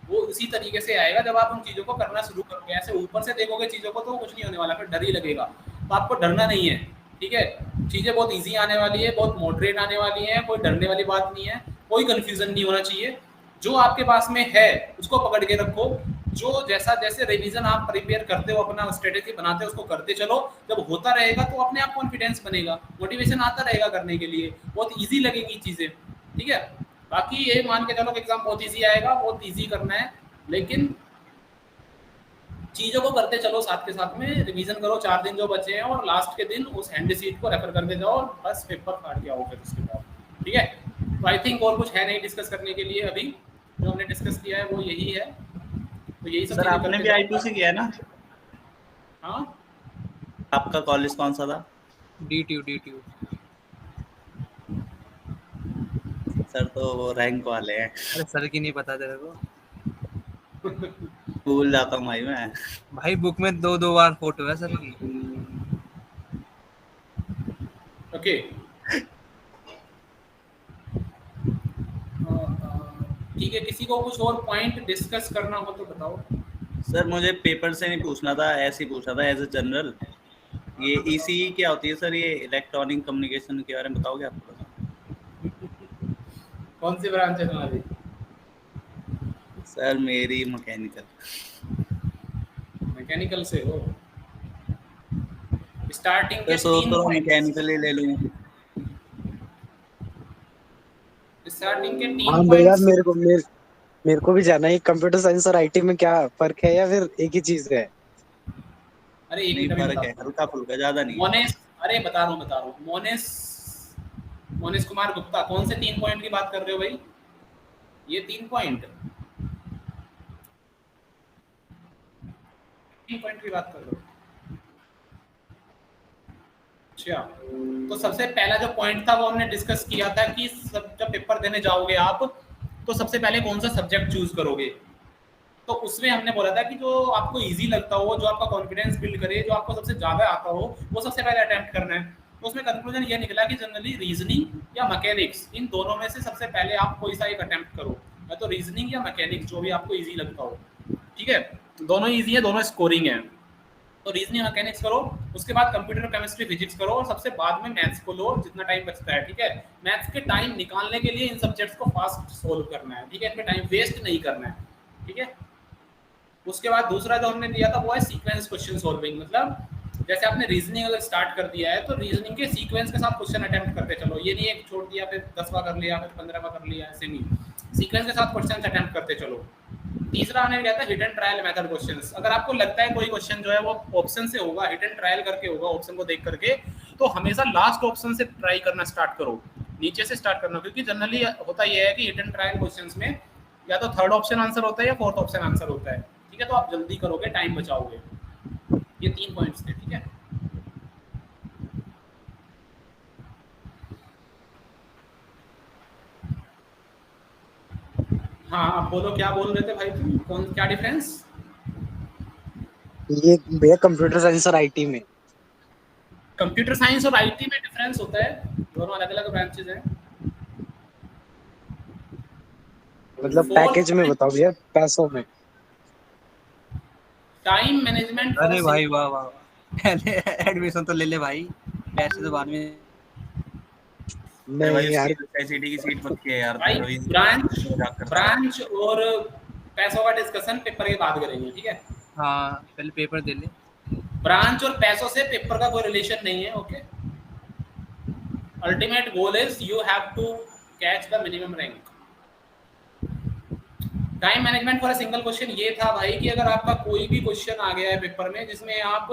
वो इसी तरीके से आएगा जब आप उन चीजों को करना शुरू करोगे। ऐसे ऊपर से देखोगे चीजों को तो कुछ नहीं होने वाला, फिर डर ही लगेगा। तो आपको डरना नहीं है, ठीक है? चीजें बहुत इजी आने वाली है, बहुत मॉडरेट आने वाली है, कोई डरने वाली बात नहीं है, कोई कंफ्यूजन नहीं होना चाहिए। जो आपके पास में है उसको पकड़ के रखो। जो जैसा जैसे रिवीजन आप प्रिपेयर करते हो, अपना स्ट्रेटेजी बनाते हो, उसको करते चलो। जब होता रहेगा तो अपने आप कॉन्फिडेंस बनेगा, मोटिवेशन आता रहेगा करने के लिए, बहुत इजी लगेगी चीजें, ठीक है? बाकी ये मान के चलो कि एग्जाम बहुत इजी आएगा, बहुत इजी करना है, लेकिन चीजों को करते चलो साथ के साथ में। रिवीजन करो 4 दिन जो बचे हैं, और लास्ट के दिन उस हैंड सीट को रेफर करके जाओ, बस पेपर फाड़ के आओ फिर उसके बाद, ठीक है? तो आई थिंक और कुछ है नहीं डिस्कस करने के लिए अभी। जो हमने डिस्कस किया है वो यही है। तो यही सब सर आपने भी आईपीओ से किया है ना? हाँ, आपका कॉलेज कौन सा था? डीटीयू। सर तो वो रैंक वाले हैं। अरे सर की नहीं पता तेरे को? भूल जाता हूँ भाई मैं। भाई बुक में 2 बार फोटो है सर की। ओके, ठीक है। किसी को कुछ और पॉइंट डिस्कस करना हो तो बताओ। सर मुझे पेपर से नहीं पूछना था, ऐसे ही पूछना था एज ए जनरल। ये ईसी क्या होती है सर? ये इलेक्ट्रॉनिक कम्युनिकेशन के बारे में बताओगे आप? कौन सी ब्रांच है तुम्हारी? सर मेरी मैकेनिकल से हो? स्टार्टिंग के सोच तो मैकेनिकल ही ले लूं। स्टार्टिंग के 3 हाँ भैया, मेरे को भी जाना है। कंप्यूटर साइंस और आईटी में क्या फर्क है, या फिर एक ही चीज है? अरे एक ही फर्क है, हल्का फुल्का, ज्यादा नहीं। मोनेस, अरे बता रहा हूँ। मोनेस कुमार गुप्ता, कौन से 3 पॉइंट की बात कर रहे हो भाई? ये 3 पॉइंट की बात कर रहे हो? अच्छा, तो सबसे पहला जो पॉइंट था वो हमने डिस्कस किया था कि जब पेपर देने जाओगे आप, तो सबसे पहले कौन सा सब्जेक्ट चूज करोगे। तो उसमें हमने बोला था कि जो आपको इजी लगता हो, जो आपका कॉन्फिडेंस बिल्ड करे, जो आपको सबसे ज्यादा आता हो, वो सबसे पहले अटेम्प्ट करना है। तो उसमें कंक्लूजन ये निकला कि जनरली रीजनिंग या मैकेनिक्स, इन दोनों में से सबसे पहले आप कोई सा एक अटेम्प्ट करो, या तो रीजनिंग या मैकेनिक्स, जो भी आपको इजी लगता हो, ठीक है? दोनों इजी है, दोनों स्कोरिंग है। तो रीजनिंग मैकेनिक्स करो, उसके बाद कंप्यूटर, केमिस्ट्री, फिजिक्स करो, और सबसे बाद में मैथ्स को लो जितना टाइम बचता है, ठीक है? मैथ्स के टाइम निकालने के लिए इन सब्जेक्ट्स को फास्ट सोल्व करना है, ठीक है? इनमें टाइम वेस्ट नहीं करना है, ठीक है? उसके बाद दूसरा जो हमने दिया था वो है सीक्वेंस क्वेश्चन सॉल्विंग। मतलब जैसे आपने रीजनिंग अगर स्टार्ट कर दिया है तो रीजनिंग के सीक्वेंस के साथ क्वेश्चन अटेम्प्ट करते चलो। ये नहीं एक छोड़ दिया फिर 10वां कर लिया, फिर 15वां कर लिया, ऐसे नहीं। सीक्वेंस के साथ क्वेश्चन अटेम्प्ट करते चलो। तीसरा हमने लिया था hit and trial method questions. अगर आपको लगता है कोई क्वेश्चन जो है वो ऑप्शन से होगा, हिट एंड ट्रायल करके होगा, ऑप्शन को देख करके, तो हमेशा लास्ट ऑप्शन से ट्राई करना स्टार्ट करो, नीचे से स्टार्ट करना, क्योंकि जनरली होता यह है कि हिट एंड ट्रायल क्वेश्चंस में या तो थर्ड ऑप्शन आंसर होता है या फोर्थ ऑप्शन आंसर होता है, ठीक है। तो आप जल्दी करोगे, टाइम बचाओगे। ये 3 पॉइंट्स थे, ठीक है। हाँ, आप बोलो क्या बोल रहे थे भाई तुम, कौन क्या डिफरेंस? ये भैया कंप्यूटर साइंस और आईटी में। कंप्यूटर साइंस और आईटी में डिफरेंस होता है, दोनों अलग अलग ब्रांचेस हैं। मतलब पैकेज में बताओ भैया, पैसों में। Time management. अरे भाई वाह वाह, पहले एडमिशन तो ले ले भाई, पैसे तो बाद में। नहीं यार, एसआईटी की सीट पक्की है यार भाई। ब्रांच और पैसों का डिस्कशन पेपर के बाद करेंगे, ठीक है। हाँ पहले पेपर दे ले। ब्रांच और पैसों से पेपर का कोई रिलेशन नहीं है, okay. Ultimate goal is you have to catch the minimum rank. Time management for a single question ये था भाई कि अगर आपका कोई भी क्वेश्चन आ गया है पेपर में जिसमें आप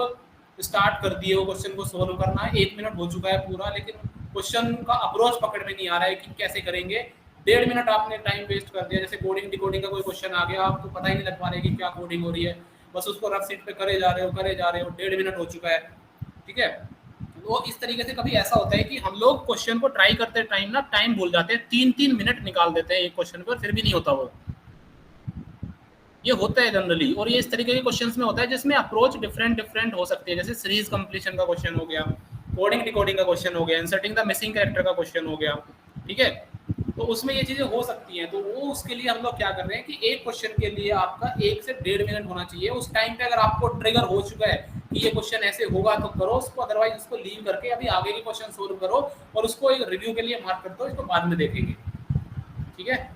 स्टार्ट कर दिए हो क्वेश्चन को सोल्व करना, 1 मिनट हो चुका है पूरा, लेकिन क्वेश्चन का अप्रोच पकड़ में नहीं आ रहा है कि कैसे करेंगे, 1.5 मिनट आपने टाइम वेस्ट कर दिया। जैसे कोडिंग डिकोडिंग का कोई क्वेश्चन आ गया, आपको पता ही नहीं लग पा रहा है कि क्या कोडिंग हो रही है, बस उसको रफ सीट पे करे जा रहे हो 1.5 मिनट हो चुका है, ठीक है। तो इस तरीके से कभी ऐसा होता है कि हम लोग क्वेश्चन को ट्राई करते टाइम ना टाइम भूल जाते हैं, 3-3 मिनट निकाल देते हैं एक क्वेश्चन पर, फिर भी नहीं होता वो। ये होता है जनरली, और ये इस तरीके के क्वेश्चंस में होता है जिसमें अप्रोच डिफरेंट हो सकती है। जैसे सीरीज कंप्लीशन का क्वेश्चन हो गया, कोडिंग डिकोडिंग का क्वेश्चन हो गया, इंसर्टिंग द मिसिंग कैरेक्टर का क्वेश्चन हो गया, ठीक है। तो उसमें ये चीजें हो सकती हैं। तो वो उसके लिए हम लोग क्या कर रहे हैं कि एक क्वेश्चन के लिए आपका 1 से 1.5 मिनट होना चाहिए। उस टाइम पे अगर आपको ट्रिगर हो चुका है कि ये क्वेश्चन ऐसे होगा तो करो उसको, अदरवाइज उसको लीव करके अभी आगे के क्वेश्चन सोल्व करो और उसको एक रिव्यू के लिए मार्क कर दो, इसको बाद में देखेंगे, ठीक है।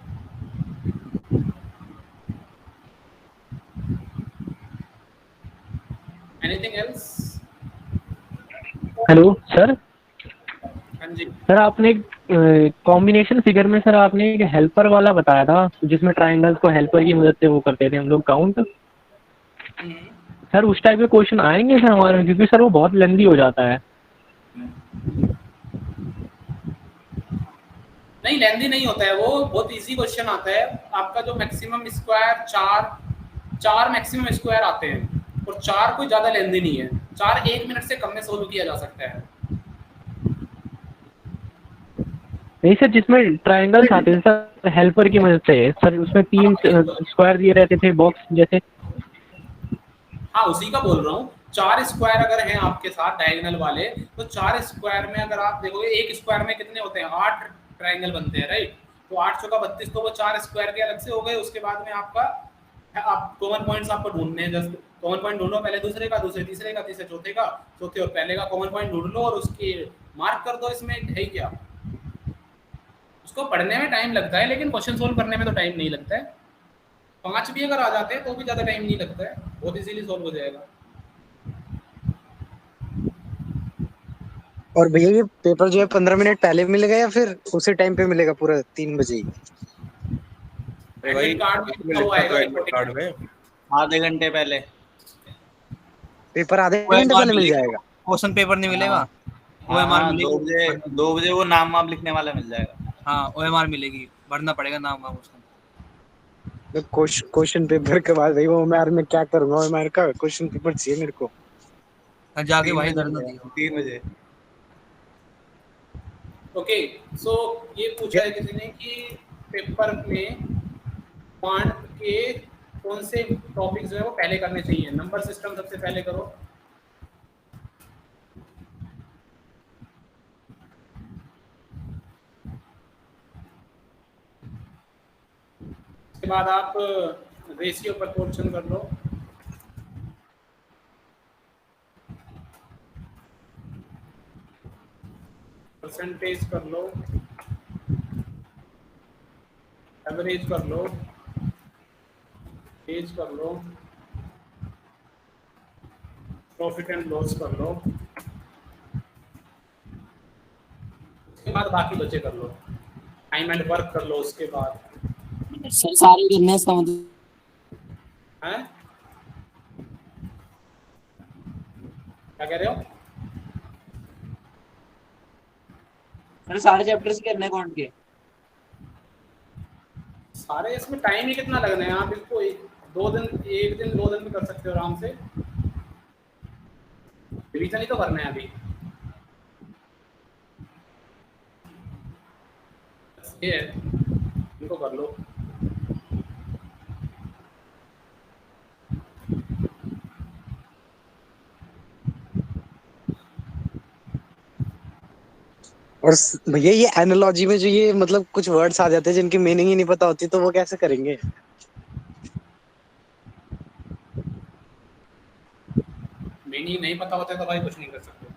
Anything else? Hello sir. हाँ जी सर, आपने कॉम्बिनेशन फिगर में सर आपने एक हेल्पर वाला बताया था जिसमें ट्रायंगल्स को हेल्पर की मदद से वो करते थे हम लोग काउंट। सर उस टाइप के क्वेश्चन आएंगे सर हमारे, क्योंकि सर वो बहुत लेंदी हो जाता है। नहीं, लेंदी नहीं होता है वो, बहुत इजी क्वेश्चन आता है। आपका जो मैक्सिमम स्क्वायर 4 मैक्सिमम स्क्वायर आते हैं और 4 कोई ज़्यादा लेंदी नहीं है। 4 1 मिनट से कम में सोल्व किया जा सकता है। नहीं सर, जिसमें ट्रायंगल्स आते थे सर हेल्पर की मदद से, सर उसमें 3 स्क्वायर दिए रहते थे बॉक्स जैसे। हाँ, उसी का बोल रहा हूँ। 4 स्क्वायर अगर हैं आपके साथ डायगोनल वाले, तो 4 स्क्वायर में अगर आप देखोगे, एक स्क्वायर में कितने होते हैं, 8 ट्रायंगल बनते हैं, राइट। तो 8 चौका 32, तो वो 4 स्क्वायर के अलग से हो गए। उसके बाद में आपका आप कॉमन पॉइंट्स आपको ढूंढने हैं। जस्ट कॉमन पॉइंट ढूंढो, पहले दूसरे का, दूसरे तीसरे का, तीसरे चौथे का, चौथे और पहले का कॉमन पॉइंट ढूंढ लो और उसकी मार्क कर दो। इसमें है क्या, उसको पढ़ने में टाइम लगता है लेकिन क्वेश्चन सोल्व करने में तो टाइम नहीं लगता है। 5 भी अगर आ जाते हैं तो भी ज़्यादा टाइम नहीं लगता है, बहुत इजीली सोल्व हो जाएगा। और भैया ये पेपर जो है 15 मिनट पहले मिलेगा या फिर उसी टाइम पे मिलेगा पूरा 3 बजे ही? एडमिट कार्ड में आधे घंटे पहले पेपर आधे घंटे पहले मिल जाएगा। क्वेश्चन पेपर नहीं मिलेगा, OMR मिलेगी 2 बजे वो नाम वाम लिखने वाला मिल जाएगा। हाँ OMR मिलेगी, भरना पड़ेगा नाम वाम उसका। क्वेश्चन पेपर के बाद भाई वो OMR में क्या करूंगा, OMR का क्वेश्चन पेपर चाहिए मेरे को। जाके भाई धरना दियो 3 बजे। ओके, सो ये पूछा है किसी ने कि पेपर में क्वांट के कौन से टॉपिक्स जो है वो पहले करने चाहिए। नंबर सिस्टम सबसे पहले करो, उसके बाद आप रेशियो प्रपोर्शन कर लो, परसेंटेज कर लो, एवरेज कर लो, एज कर लो, प्रॉफिट एंड लॉस कर लो। उसके बाद बाकी बचे कर लो, टाइम एंड वर्क कर लो। उसके बाद सर सारे करने हैं हैं, क्या कह रहे हो? मैंने सारे चैप्टर्स करने हैं कौन के? सारे इसमें टाइम ही कितना लगना है, आप इसको एक दिन 2 दिन में कर सकते हो आराम से। रिवीजन ही तो करना है अभी। ये है, इनको कर लो। और भैया ये एनालॉजी में जो ये मतलब कुछ वर्ड्स आ जाते हैं जिनकी मीनिंग ही नहीं पता होती, तो वो कैसे करेंगे? मीनिंग नहीं पता होता है तो भाई कुछ नहीं कर सकते।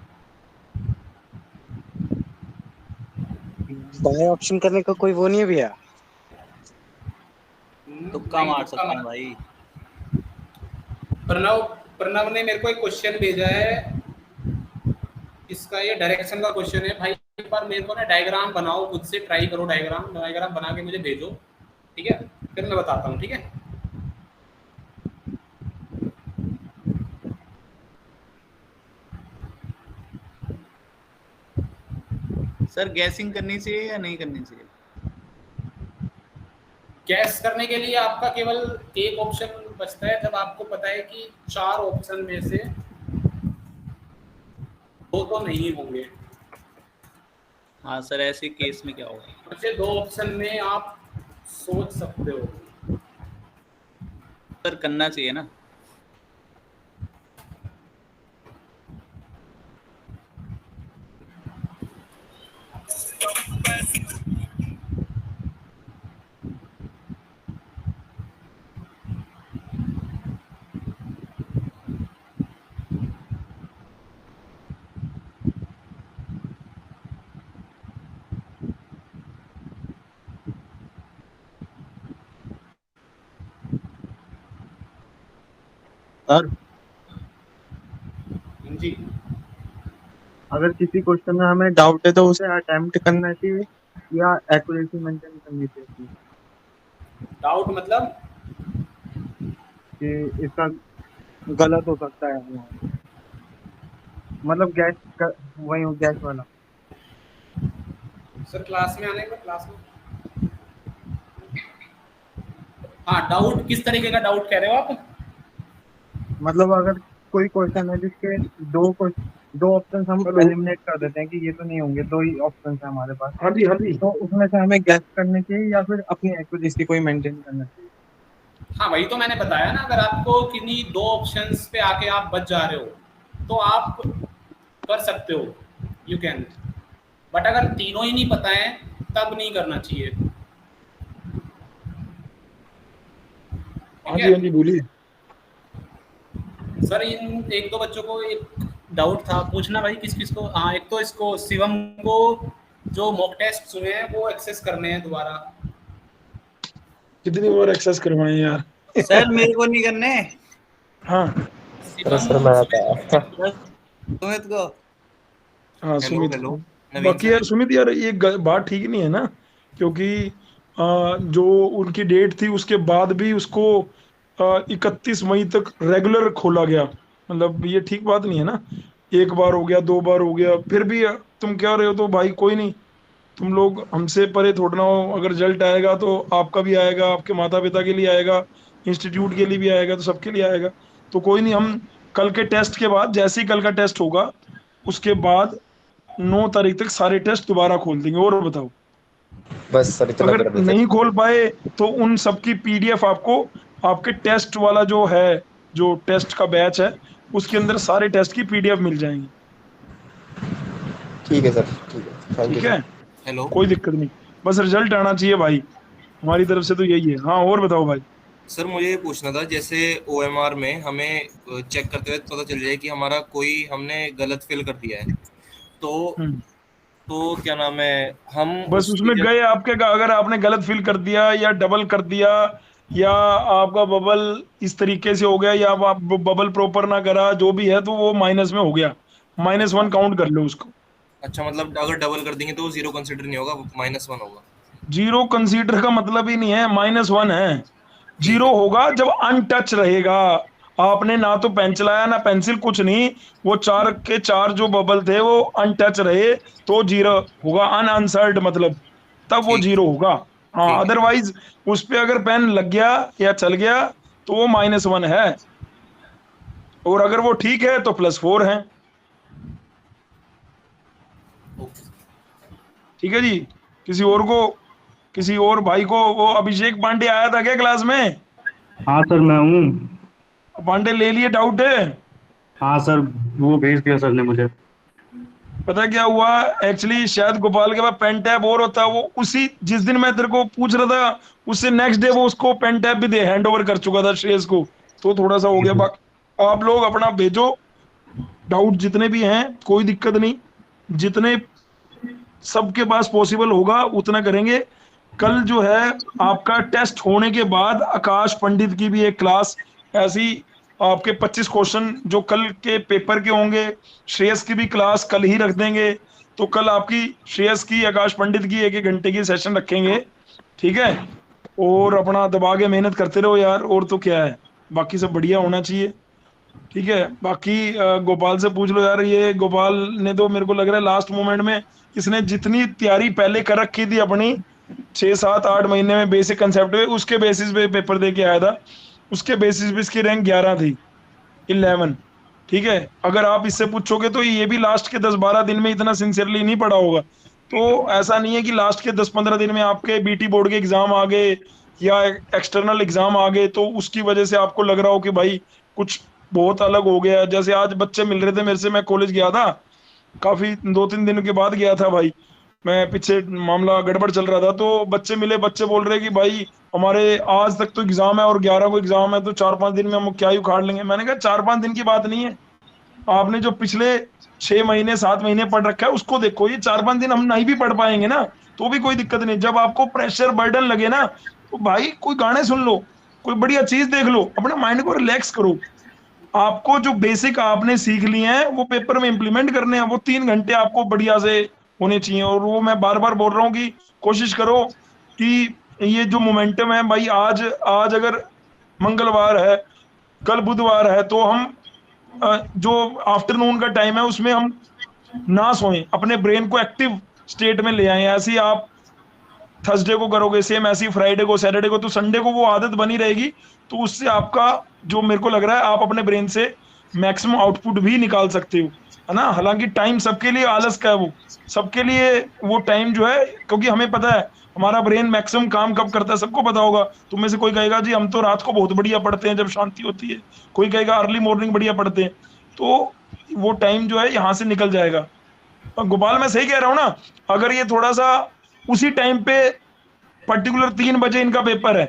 बाय ऑप्शन करने का कोई वो नहीं है भैया? तुक्का मार सकते हैं भाई। प्रणव ने मेरे को एक क्वेश्चन भेजा है, इसका ये डायरेक्शन का क्वेश्चन है भाई। एक बार मेरे को ना डायग्राम बनाओ, खुद से ट्राई करो, डायग्राम बना के मुझे भेजो, ठीक है? फिर मैं बताता हूँ, ठीक है? सर गैसिंग करनी चाहिए या नहीं करनी चाहिए? गैस करने के लिए आपका केवल एक ऑप्शन बचता है, जब आपको पता है कि 4 ऑप्शन में से 2 तो नहीं होंगे। हाँ सर, ऐसे केस में क्या होगा? बचे 2 ऑप्शन में आप सोच सकते हो। सर करना चाहिए ना? सर जी, अगर किसी क्वेश्चन में हमें डाउट है तो उसे अटेम्प्ट करना चाहिए या एक्यूरेसी मेंटेन करनी चाहिए? डाउट मतलब कि इसका गलत हो सकता है, मतलब वही गैस वाला। सर क्लास में आने का, क्लास में। हाँ, डाउट किस तरीके का डाउट कह रहे हो आप? मतलब अगर कोई क्वेश्चन है जिसके दो ऑप्शन हम एलिमिनेट कर देते हैं कि ये तो नहीं होंगे, 2 ही ऑप्शन है हमारे पास। हाँ जी, हाँ जी। तो उसमें से हमें गैस करने चाहिए या फिर अपनी एक्यूरेसी को ही मेंटेन करना चाहिए? हाँ, वही तो मैंने बताया ना, अगर आपको किन्हीं 2 ऑप्शंस पे आके आप बच जा रहे हो तो आप कर सकते हो, यू कैन। बट अगर तीनों ही नहीं पता है तब नहीं करना चाहिए। हाँ जी, हाँ जी, बोलिए। सर इन 1-2 बच्चों को एक डाउट था, पूछना भाई किस किस को। हाँ, एक तो इसको शिवम को जो मॉक टेस्ट हुए हैं वो एक्सेस करने हैं दोबारा। कितनी बार एक्सेस करवाएं यार? सर मेरे को नहीं करने। हाँ सर मैं आता सुमित को। हाँ, सुमित को। बाकी यार सुमित यार, ये बात ठीक नहीं है ना, क्योंकि जो उनकी डेट थी उसके बाद भी उसको 31 मई तक रेगुलर खोला गया। मतलब ये ठीक बात नहीं है ना। 1 बार हो गया, 2 बार हो गया, फिर भी तुम कह रहे हो तो भाई कोई नहीं, तुम लोग हमसे परे थोड़ा ना हो। अगर रिजल्ट आएगा तो आपका भी आएगा, आपके माता पिता के लिए आएगा, इंस्टीट्यूट के लिए भी आएगा, तो सबके लिए आएगा। तो कोई नहीं, हम कल के टेस्ट के बाद, जैसे ही कल का टेस्ट होगा उसके बाद 9 तारीख तक सारे टेस्ट दोबारा खोल देंगे। और बताओ, बस सर इतना अगर नहीं खोल पाए तो उन सबकी पीडीएफ आपको आपके टेस्ट वाला जो है, जो टेस्ट का बैच है, उसके अंदर सारे टेस्ट की पीडीएफ मिल जाएंगी। ठीक है सर, ठीक है, ठीक है, हेलो, कोई दिक्कत नहीं, बस रिजल्ट आना चाहिए भाई, हमारी तरफ से तो यही है। हाँ, और बताओ भाई। सर मुझे ये पूछना था, जैसे ओएमआर में हमें चेक करते हुए पता चल जाए कि हमारा कोई हमने गलत फिल कर दिया है, तो क्या नाम है, हम बस उसमें गए आपके, अगर आपने गलत फिल कर दिया या डबल कर दिया या आपका बबल इस तरीके से हो गया या आप बबल प्रॉपर ना करा, जो भी है, तो वो माइनस में हो गया, -1 काउंट कर लो उसको। अच्छा, मतलब अगर डबल कर देंगे तो वो 0 कंसीडर नहीं होगा, -1 होगा। 0 कंसीडर का मतलब ही नहीं है, -1 है। 0 होगा जब अनटच रहेगा, आपने ना तो पेन चलाया ना पेंसिल, कुछ नहीं, वो 4 के 4 जो बबल थे वो अनटच रहे तो 0 होगा, अनआंसर्ड मतलब, तब वो 0 होगा। हाँ, अदरवाइज उस पे अगर पेन लग गया या चल गया तो वो -1 है, और अगर वो ठीक है तो +4 है। ठीक है जी। किसी और भाई को, वो अभिषेक पांडे आया था क्या क्लास में? हाँ सर मैं हूँ। पांडे ले लिए डाउट है? हाँ सर, वो भेज दिया सर ने मुझे। पता क्या हुआ, एक्चुअली शायद गोपाल के पास पेन टैब और होता, वो उसी जिस दिन मैं तेरे को पूछ रहा था उससे नेक्स्ट डे वो उसको पेन टैब भी दे हैंड ओवर कर चुका था श्रेयस को, तो थोड़ा सा हो गया। बाकी आप लोग अपना भेजो डाउट जितने भी हैं, कोई दिक्कत नहीं, जितने सबके पास पॉसिबल होगा उतना करेंगे। कल जो है आपका टेस्ट होने के बाद आकाश पंडित की भी एक क्लास ऐसी, आपके 25 क्वेश्चन जो कल के पेपर के होंगे, श्रेयस की भी क्लास कल ही रख देंगे। तो कल आपकी श्रेयस की, आकाश पंडित की 1-1 घंटे की सेशन रखेंगे, ठीक है? और अपना दबा के मेहनत करते रहो यार, और तो क्या है, बाकी सब बढ़िया होना चाहिए, ठीक है? बाकी गोपाल से पूछ लो यार, ये गोपाल ने तो मेरे को लग रहा है लास्ट मोमेंट में इसने जितनी तैयारी पहले कर रखी थी अपनी 6-7-8 महीने में बेसिक कंसेप्ट में, उसके बेसिस पे पेपर दे के आया था, उसके बेसिस पे इसकी रैंक 11 थी, 11, ठीक है? अगर आप इससे पूछोगे तो ये भी लास्ट के 10-12 दिन में इतना सिंसियरली नहीं पढ़ा होगा। तो ऐसा नहीं है कि लास्ट के 10-15 दिन में आपके बीटी बोर्ड के एग्जाम आ गए या एक्सटर्नल एग्जाम आ गए तो उसकी वजह से आपको लग रहा हो कि भाई कुछ बहुत अलग हो गया। जैसे आज बच्चे मिल रहे थे मेरे से, मैं कॉलेज गया था, काफी 2-3 दिन के बाद गया था भाई, मैं पीछे मामला गड़बड़ चल रहा था, तो बच्चे मिले, बच्चे बोल रहे कि भाई हमारे आज तक तो एग्जाम है और 11 को एग्जाम है, तो 4-5 दिन में हम क्या ही उखाड़ लेंगे। मैंने कहा 4-5 दिन की बात नहीं है, आपने जो पिछले 6 महीने 7 महीने पढ़ रखा है उसको देखो, ये 4-5 दिन हम नहीं भी पढ़ पाएंगे ना तो भी कोई दिक्कत नहीं। जब आपको प्रेशर बर्डन लगे ना तो भाई कोई गाने सुन लो, कोई बढ़िया चीज देख लो, अपने माइंड को रिलैक्स करो। आपको जो बेसिक आपने सीख लिए हैं वो पेपर में इंप्लीमेंट करने हैं, वो 3 घंटे आपको बढ़िया से होने चाहिए। और वो मैं बार बार बोल रहा हूँ कि कोशिश करो कि ये जो मोमेंटम है भाई, आज अगर मंगलवार है, कल बुधवार है, तो हम जो आफ्टरनून का टाइम है उसमें हम ना सोएं, अपने ब्रेन को एक्टिव स्टेट में ले आए। ऐसे आप थर्सडे को करोगे, सेम ऐसी फ्राइडे को, सैटरडे को, तो संडे को वो आदत बनी रहेगी, तो उससे आपका जो मेरे को लग रहा है आप अपने ब्रेन से मैक्सिमम आउटपुट भी निकाल सकते हो, है ना? हालांकि टाइम सबके लिए आलस का है, वो सबके लिए वो टाइम जो है, क्योंकि हमें पता है हमारा ब्रेन मैक्सिमम काम कब करता है, सबको पता होगा। तुम में से कोई कहेगा जी हम तो रात को बहुत बढ़िया पढ़ते हैं जब शांति होती है, कोई कहेगा अर्ली मॉर्निंग बढ़िया पढ़ते हैं, तो वो टाइम जो है यहाँ से निकल जाएगा। और गोपाल मैं सही कह रहा हूँ ना? अगर ये थोड़ा सा उसी टाइम पे पर्टिकुलर 3 बजे इनका पेपर है,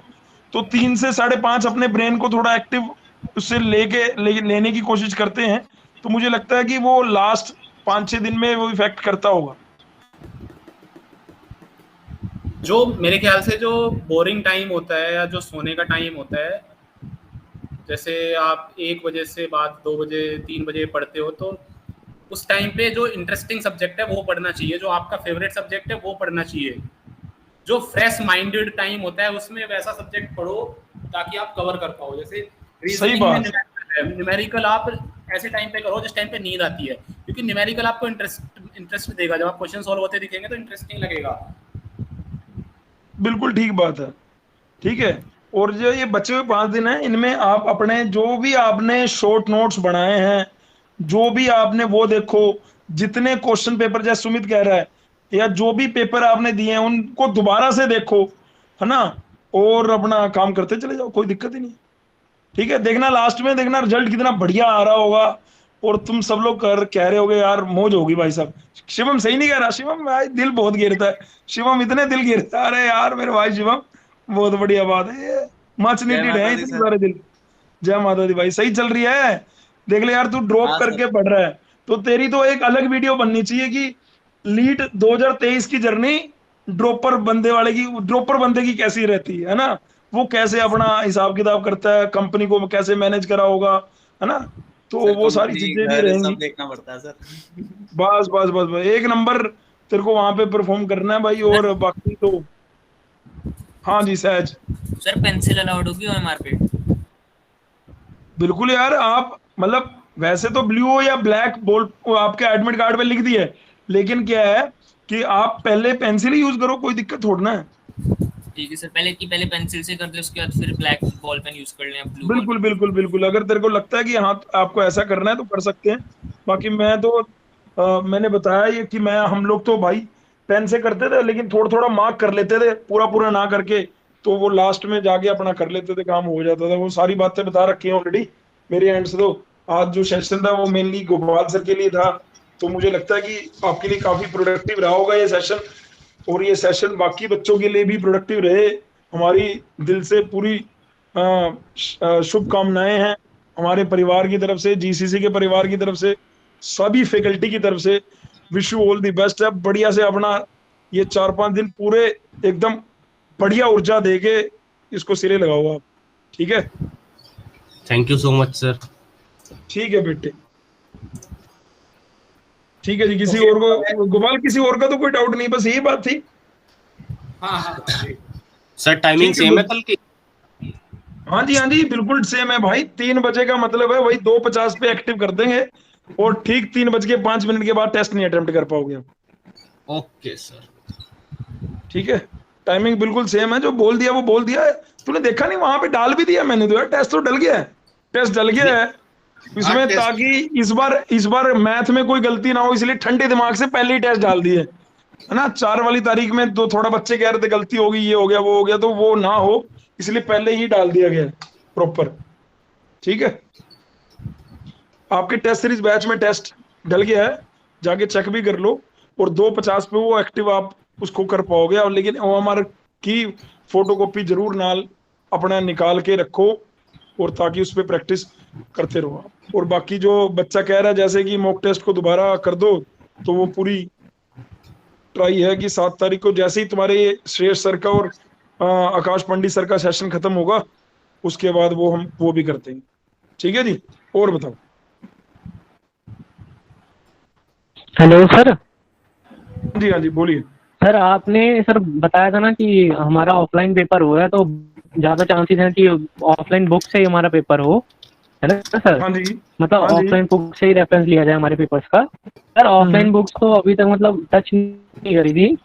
तो 3 से 5:30 अपने ब्रेन को थोड़ा एक्टिव उससे लेने की कोशिश करते हैं, तो मुझे लगता है कि वो लास्ट 5-6 दिन में वो इफेक्ट करता होगा। जो मेरे ख्याल से जो बोरिंग टाइम होता है या जो सोने का टाइम होता है, जैसे आप 1 बजे से बाद 2 बजे 3 बजे पढ़ते हो, तो उस टाइम पे जो इंटरेस्टिंग सब्जेक्ट है वो पढ़ना चाहिए, जो आपका फेवरेट सब्जेक्ट है वो पढ़ना चाहिए। जो फ्रेश माइंडेड टाइम होता है उसमें वैसा सब्जेक्ट पढ़ो ताकि आप कवर कर पाओ। जैसे सही बात, न्यूमेरिकल आप ऐसे टाइम पे करो जिस टाइम पे नींद आती है, क्योंकि न्यूमेरिकल आपको इंटरेस्ट देगा, जब आप क्वेश्चन सॉल्व होते दिखेंगे तो इंटरेस्टिंग लगेगा। बिल्कुल ठीक बात है, ठीक है। और जो ये बचे हुए 5 दिन हैं, इनमें आप अपने जो भी आपने शॉर्ट नोट्स बनाए हैं, जो भी आपने वो देखो, जितने क्वेश्चन पेपर जैसे सुमित कह रहा है, या जो भी पेपर आपने दिए हैं उनको दोबारा से देखो, है ना? और अपना काम करते चले जाओ, कोई दिक्कत ही नहीं, ठीक है? देखना लास्ट में देखना रिजल्ट कितना बढ़िया आ रहा होगा, और तुम सब लोग कह रहे होगे यार मौज होगी भाई साहब। शिवम सही नहीं कह रहा, शिवम भाई दिल बहुत गिरता है, शिवम इतने दिल गिरता है, अरे यार मेरे भाई शिवम बहुत बढ़िया बात है, ये मच नीडेड है इतने सारे दिल। जय माता दी भाई, सही चल रही है। देख ले यार, तू ड्रॉप करके पढ़ रहा है तो तेरी तो एक अलग वीडियो बननी चाहिए कि लीड 2023 की जर्नी ड्रॉपर बंदे की कैसी रहती है ना? वो कैसे अपना हिसाब किताब करता है, कंपनी को कैसे मैनेज करा होगा, है ना? तो वो सारी चीजें भी रहेंगी, सब देखना पड़ता है सर। बस बस बस बस एक नंबर तेरे को वहां पे परफॉर्म करना है भाई। और बाकी तो हाँ जी सहज सर, पेंसिल अलाउड होगी ओएमआर पे? बिल्कुल यार, आप मतलब वैसे तो ब्लू या ब्लैक बोल्ड आपके एडमिट कार्ड पे लिख दिया है, लेकिन क्या है कि आप पहले पेंसिल ही यूज करो, कोई दिक्कत थोड़ी ना है। ठीक है सर, पहले पेंसिल से कर दे, उसके बाद फिर ब्लैक बॉल पेन यूज कर लें, ब्लू बिल्कुल बिल्कुल बिल्कुल, अगर तेरे को लगता है कि हाँ आपको ऐसा करना है तो कर सकते हैं। बाकी मैं तो मैंने बताया ये कि मैं हम लोग तो भाई पेन से करते थे, लेकिन थोड़ा थोड़ा मार्क कर लेते थे, पूरा पूरा ना करके, तो वो लास्ट में जाके अपना कर लेते थे, काम हो जाता था। वो सारी बातें बता रखी हैं ऑलरेडी मेरे एंड से। तो आज जो सेशन था वो मेनली गोपाल सर के लिए था, तो मुझे लगता है कि आपके लिए काफी प्रोडक्टिव रहा होगा ये सेशन, और ये सेशन बाकी बच्चों के लिए भी प्रोडक्टिव रहे। हमारी दिल से पूरी शुभकामनाएं हैं हमारे परिवार की तरफ से, जीसीसी के परिवार की तरफ से, सभी फैकल्टी की तरफ से। Wish you all the best है, बढ़िया से अपना ये 4-5 दिन पूरे एकदम बढ़िया ऊर्जा देके इसको सिरे लगाओ आप, ठीक है? Thank you so much sir. ठीक है बेटे, ठीक है जी। किसी और को गोपाल, किसी और का तो कोई डाउट नहीं, बस यही बात थी। हाँ हाँ सर टाइमिंग सेम है कल की? हाँ जी बिल्कुल सेम है भाई। 3 बजे का मतलब है वही 2:50 पे एक्टिव कर देंगे, और ठीक 3:05 के बाद टेस्ट नहीं अटेम्प्ट कर पाओगे आप। ओके सर, ठीक है, टाइमिंग बिल्कुल सेम है। जो बोल दिया वो बोल दिया है। तूने देखा नहीं, वहां पे डाल भी दिया मैंने तो यार, टेस्ट तो डल गया है, टेस्ट डल गया है इसमें, ताकि इस बार मैथ में कोई गलती ना हो, इसलिए ठंडे दिमाग से पहले ही टेस्ट डाल दिए है ना। 4 वाली तारीख में तो थोड़ा बच्चे कह रहे थे गलती होगी, ये हो गया वो हो गया, तो वो ना हो इसलिए पहले ही डाल दिया गया प्रॉपर। ठीक है, आपके टेस्ट सीरीज बैच में टेस्ट डल गया है, जाके चेक भी कर लो, और 2:50 पे वो एक्टिव आप उसको कर पाओगे। और लेकिन OMR की फोटोकॉपी जरूर नाल अपना निकाल के रखो, और ताकि उस पर प्रैक्टिस करते रहो। और बाकी जो बच्चा कह रहा है जैसे कि मॉक टेस्ट को दोबारा कर दो, तो वो पूरी ट्राई है कि 7 तारीख को जैसे ही तुम्हारे श्रेयस सर का और आकाश पंडित सर का सेशन खत्म होगा, उसके बाद हम वो भी करते हैं। ठीक है जी, और बताओ। Hello sir. हाँ जी बोलिए सर। आपने सर बताया था ना कि हमारा ऑफलाइन पेपर हो रहा है, तो ज्यादा चांसेस हैं कि ऑफलाइन बुक से ही हमारा पेपर हो, है ना सर? हाँ जी, मतलब ऑफलाइन बुक से ही रेफरेंस लिया जाए हमारे पेपर्स का। सर ऑफलाइन बुक्स तो अभी तक मतलब टच नहीं करी थी,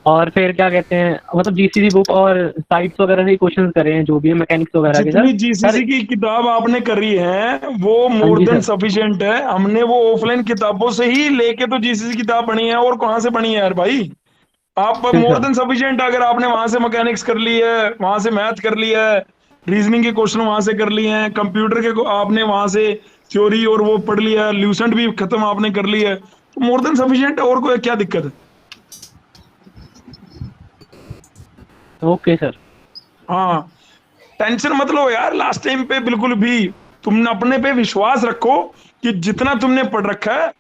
और फिर क्या कहते हैं मतलब जीसीसी बुक और साइट्स वगैरह से क्वेश्चन करे हैं, जो भी है मैकेनिक्स वगैरह के। जितनी जीसीसी की किताब आपने करी है वो मोर देन सफिशिएंट है। हमने वो ऑफलाइन किताबों से ही लेके तो जीसीसी किताब पढ़ी है, और कहाँ से पढ़ी है यार भाई? आप मोर देन सफिशिएंट, अगर आपने वहां से मैकेनिक्स कर ली है, वहां से मैथ कर लिया है, रीजनिंग के क्वेश्चन वहां से कर लिए हैं, कंप्यूटर के आपने वहां से थ्योरी और वो पढ़ लिया है, ल्यूसेंट भी खत्म आपने कर लिया है, तो मोर देन सफिशिएंट है। और कोई क्या दिक्कत है? Okay sir. हाँ, टेंशन मत लो यार लास्ट टाइम पे, बिल्कुल भी तुम अपने पे विश्वास रखो कि जितना तुमने पढ़ रखा है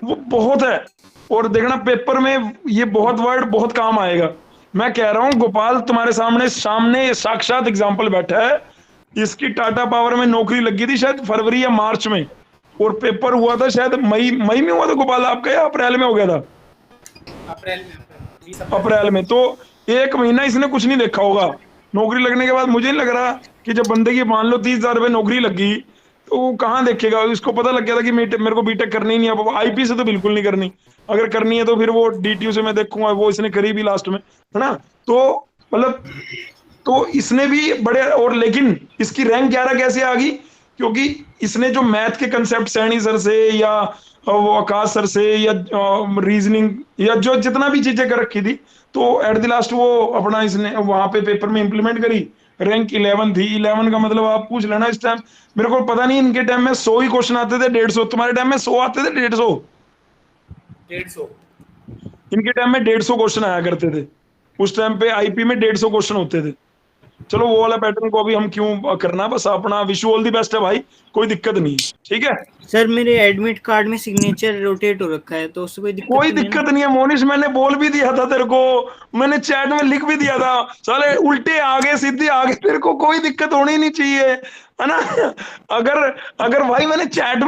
वो बहुत है। और देखना पेपर में ये बहुत वर्ड बहुत काम आएगा। मैं कह रहा हूँ गोपाल, तुम्हारे सामने साक्षात एग्जाम्पल बैठा है। इसकी टाटा पावर में नौकरी लगी थी शायद फरवरी या मार्च में, और पेपर हुआ था शायद मई में हुआ था गोपाल आपका, या अप्रैल में हो गया था? अप्रैल में। तो 1 महीना इसने कुछ नहीं देखा होगा। नौकरी लगने के बाद मुझे नहीं लग रहा कि जब बंदे की मान लो 30,000 रुपए नौकरी लगी, तो वो कहाँ देखेगा? इसको पता लग गया था कि मेरे को बीटेक करनी ही नहीं है, आईपी से तो बिल्कुल नहीं करनी, अगर करनी है तो फिर वो डीटीयू से मैं देखूंगा, वो इसने करी भी लास्ट में, है ना। तो मतलब तो इसने भी बड़े, और लेकिन इसकी रैंक 11 कैसे आ गई? क्योंकि इसने जो मैथ के कंसेप्ट सैनी सर से या वो आकाश सर से या रीजनिंग या जो जितना भी चीजें कर रखी थी, तो एट द लास्ट वो अपना इसने वहां पे पेपर में इंप्लीमेंट करी। रैंक 11 थी। 11 का मतलब आप पूछ लेना इस टाइम, मेरे को पता नहीं इनके टाइम में 100 ही क्वेश्चन आते थे, 150। तुम्हारे टाइम में 100 आते थे? 150? इनके टाइम में 150 क्वेश्चन आया करते थे। उस टाइम पे आईपी में 150 क्वेश्चन होते थे। चलो वो वाला पैटर्न को अभी हम क्यों करना, बस अपना wish you all the best है भाई, कोई दिक्कत नहीं। ठीक है सर, मेरे एडमिट कार्ड में सिग्नेचर रोटेट हो रखा है, तो उससे कोई दिक्कत नहीं है मोनिश। मैंने बोल भी दिया था तेरे को, मैंने चैट में लिख भी दिया था, साले उल्टे आगे सीधे आगे, तेरे को कोई दिक्कत होनी नहीं चाहिए, है ना। अगर भाई मैंने चैट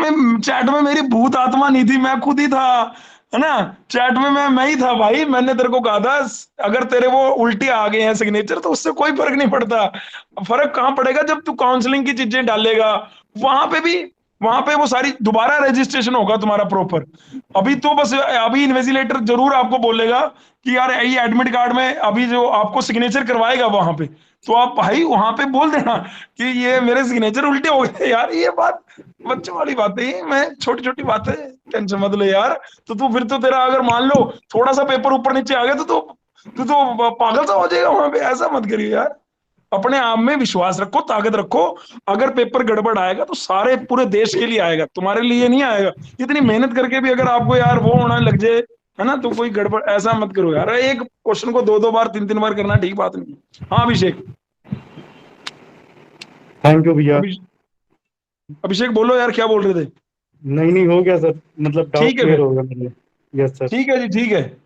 में मेरी भूत आत्मा नहीं थी, मैं खुद ही था, है ना। चैट में मैं ही था भाई। मैंने तेरे को कहा था अगर तेरे वो उल्टे आ गए हैं सिग्नेचर, तो उससे कोई फर्क नहीं पड़ता। फर्क कहाँ पड़ेगा जब तू काउंसलिंग की चीजें डालेगा, वहां पे वो सारी दोबारा रजिस्ट्रेशन होगा तुम्हारा प्रॉपर। अभी तो बस अभी इन्वेजिलेटर जरूर आपको बोलेगा कि यार ये एडमिट कार्ड में अभी जो आपको सिग्नेचर करवाएगा वहां पे, तो आप भाई वहां पे बोल देना कि ये मेरे सिग्नेचर उल्टे हो गए यार। ये बात बच्चों वाली बातें हैं, मैं छोटी छोटी बातें टेंशन मत ले यार। तो तू फिर तो तेरा अगर मान लो थोड़ा सा पेपर ऊपर नीचे आ गया तो तू तो पागल सा हो जाएगा वहां पे। ऐसा मत करिए यार, अपने आप में विश्वास रखो, ताकत रखो। अगर पेपर गड़बड़ आएगा तो सारे पूरे देश के लिए आएगा, तुम्हारे लिए नहीं आएगा। इतनी मेहनत करके भी अगर आपको यार वो होना लग जाए, है ना, तो कोई गड़बड़ ऐसा मत करो यार। एक क्वेश्चन को 2-2 बार 3-3 बार करना ठीक बात नहीं। हाँ अभिषेक। थैंक यू भैया। अभिषेक बोलो यार, क्या बोल रहे थे? नहीं हो गया सर, मतलब डाउट क्लियर हो गया मेरे। Yes sir. ठीक है जी, ठीक है।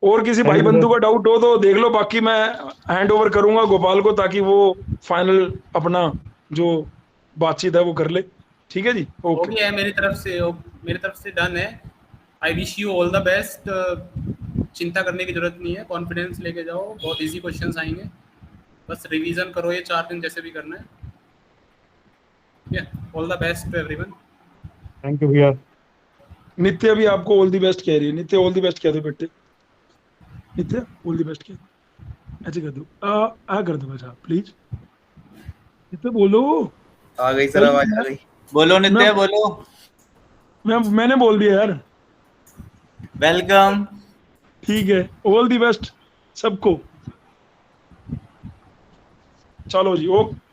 और किसी भाई बंधु का डाउट हो तो देख लो, बाकी मैं हैंड ओवर करूंगा गोपाल को, ताकि वो फाइनल अपना जो बातचीत है वो कर ले। ठीक है जी, हो गया है मेरी तरफ से डन है। I wish you all the best. चिंता करने की जरूरत नहीं है, कॉन्फिडेंस लेके जाओ, बहुत इजी क्वेश्चंस आएंगे, बस रिवीजन करो ये 4 दिन जैसे भी करना है। All the best to everyone. Thank you भैया। नित्य भी आपको ऑल द बेस्ट कह रही है। नित्य ऑल द बेस्ट कह दो बेटे। नित्य ऑल द बेस्ट कह ऐसे कर दो। आ कर दो बेटा प्लीज। नित्य बोलो। आ गई सर, आवाज आ गई। बोलो नित्य, बोलो। मैंने बोल दिया यार। वेलकम। ठीक है, ऑल द बेस्ट सबको। चलो जी, ओके।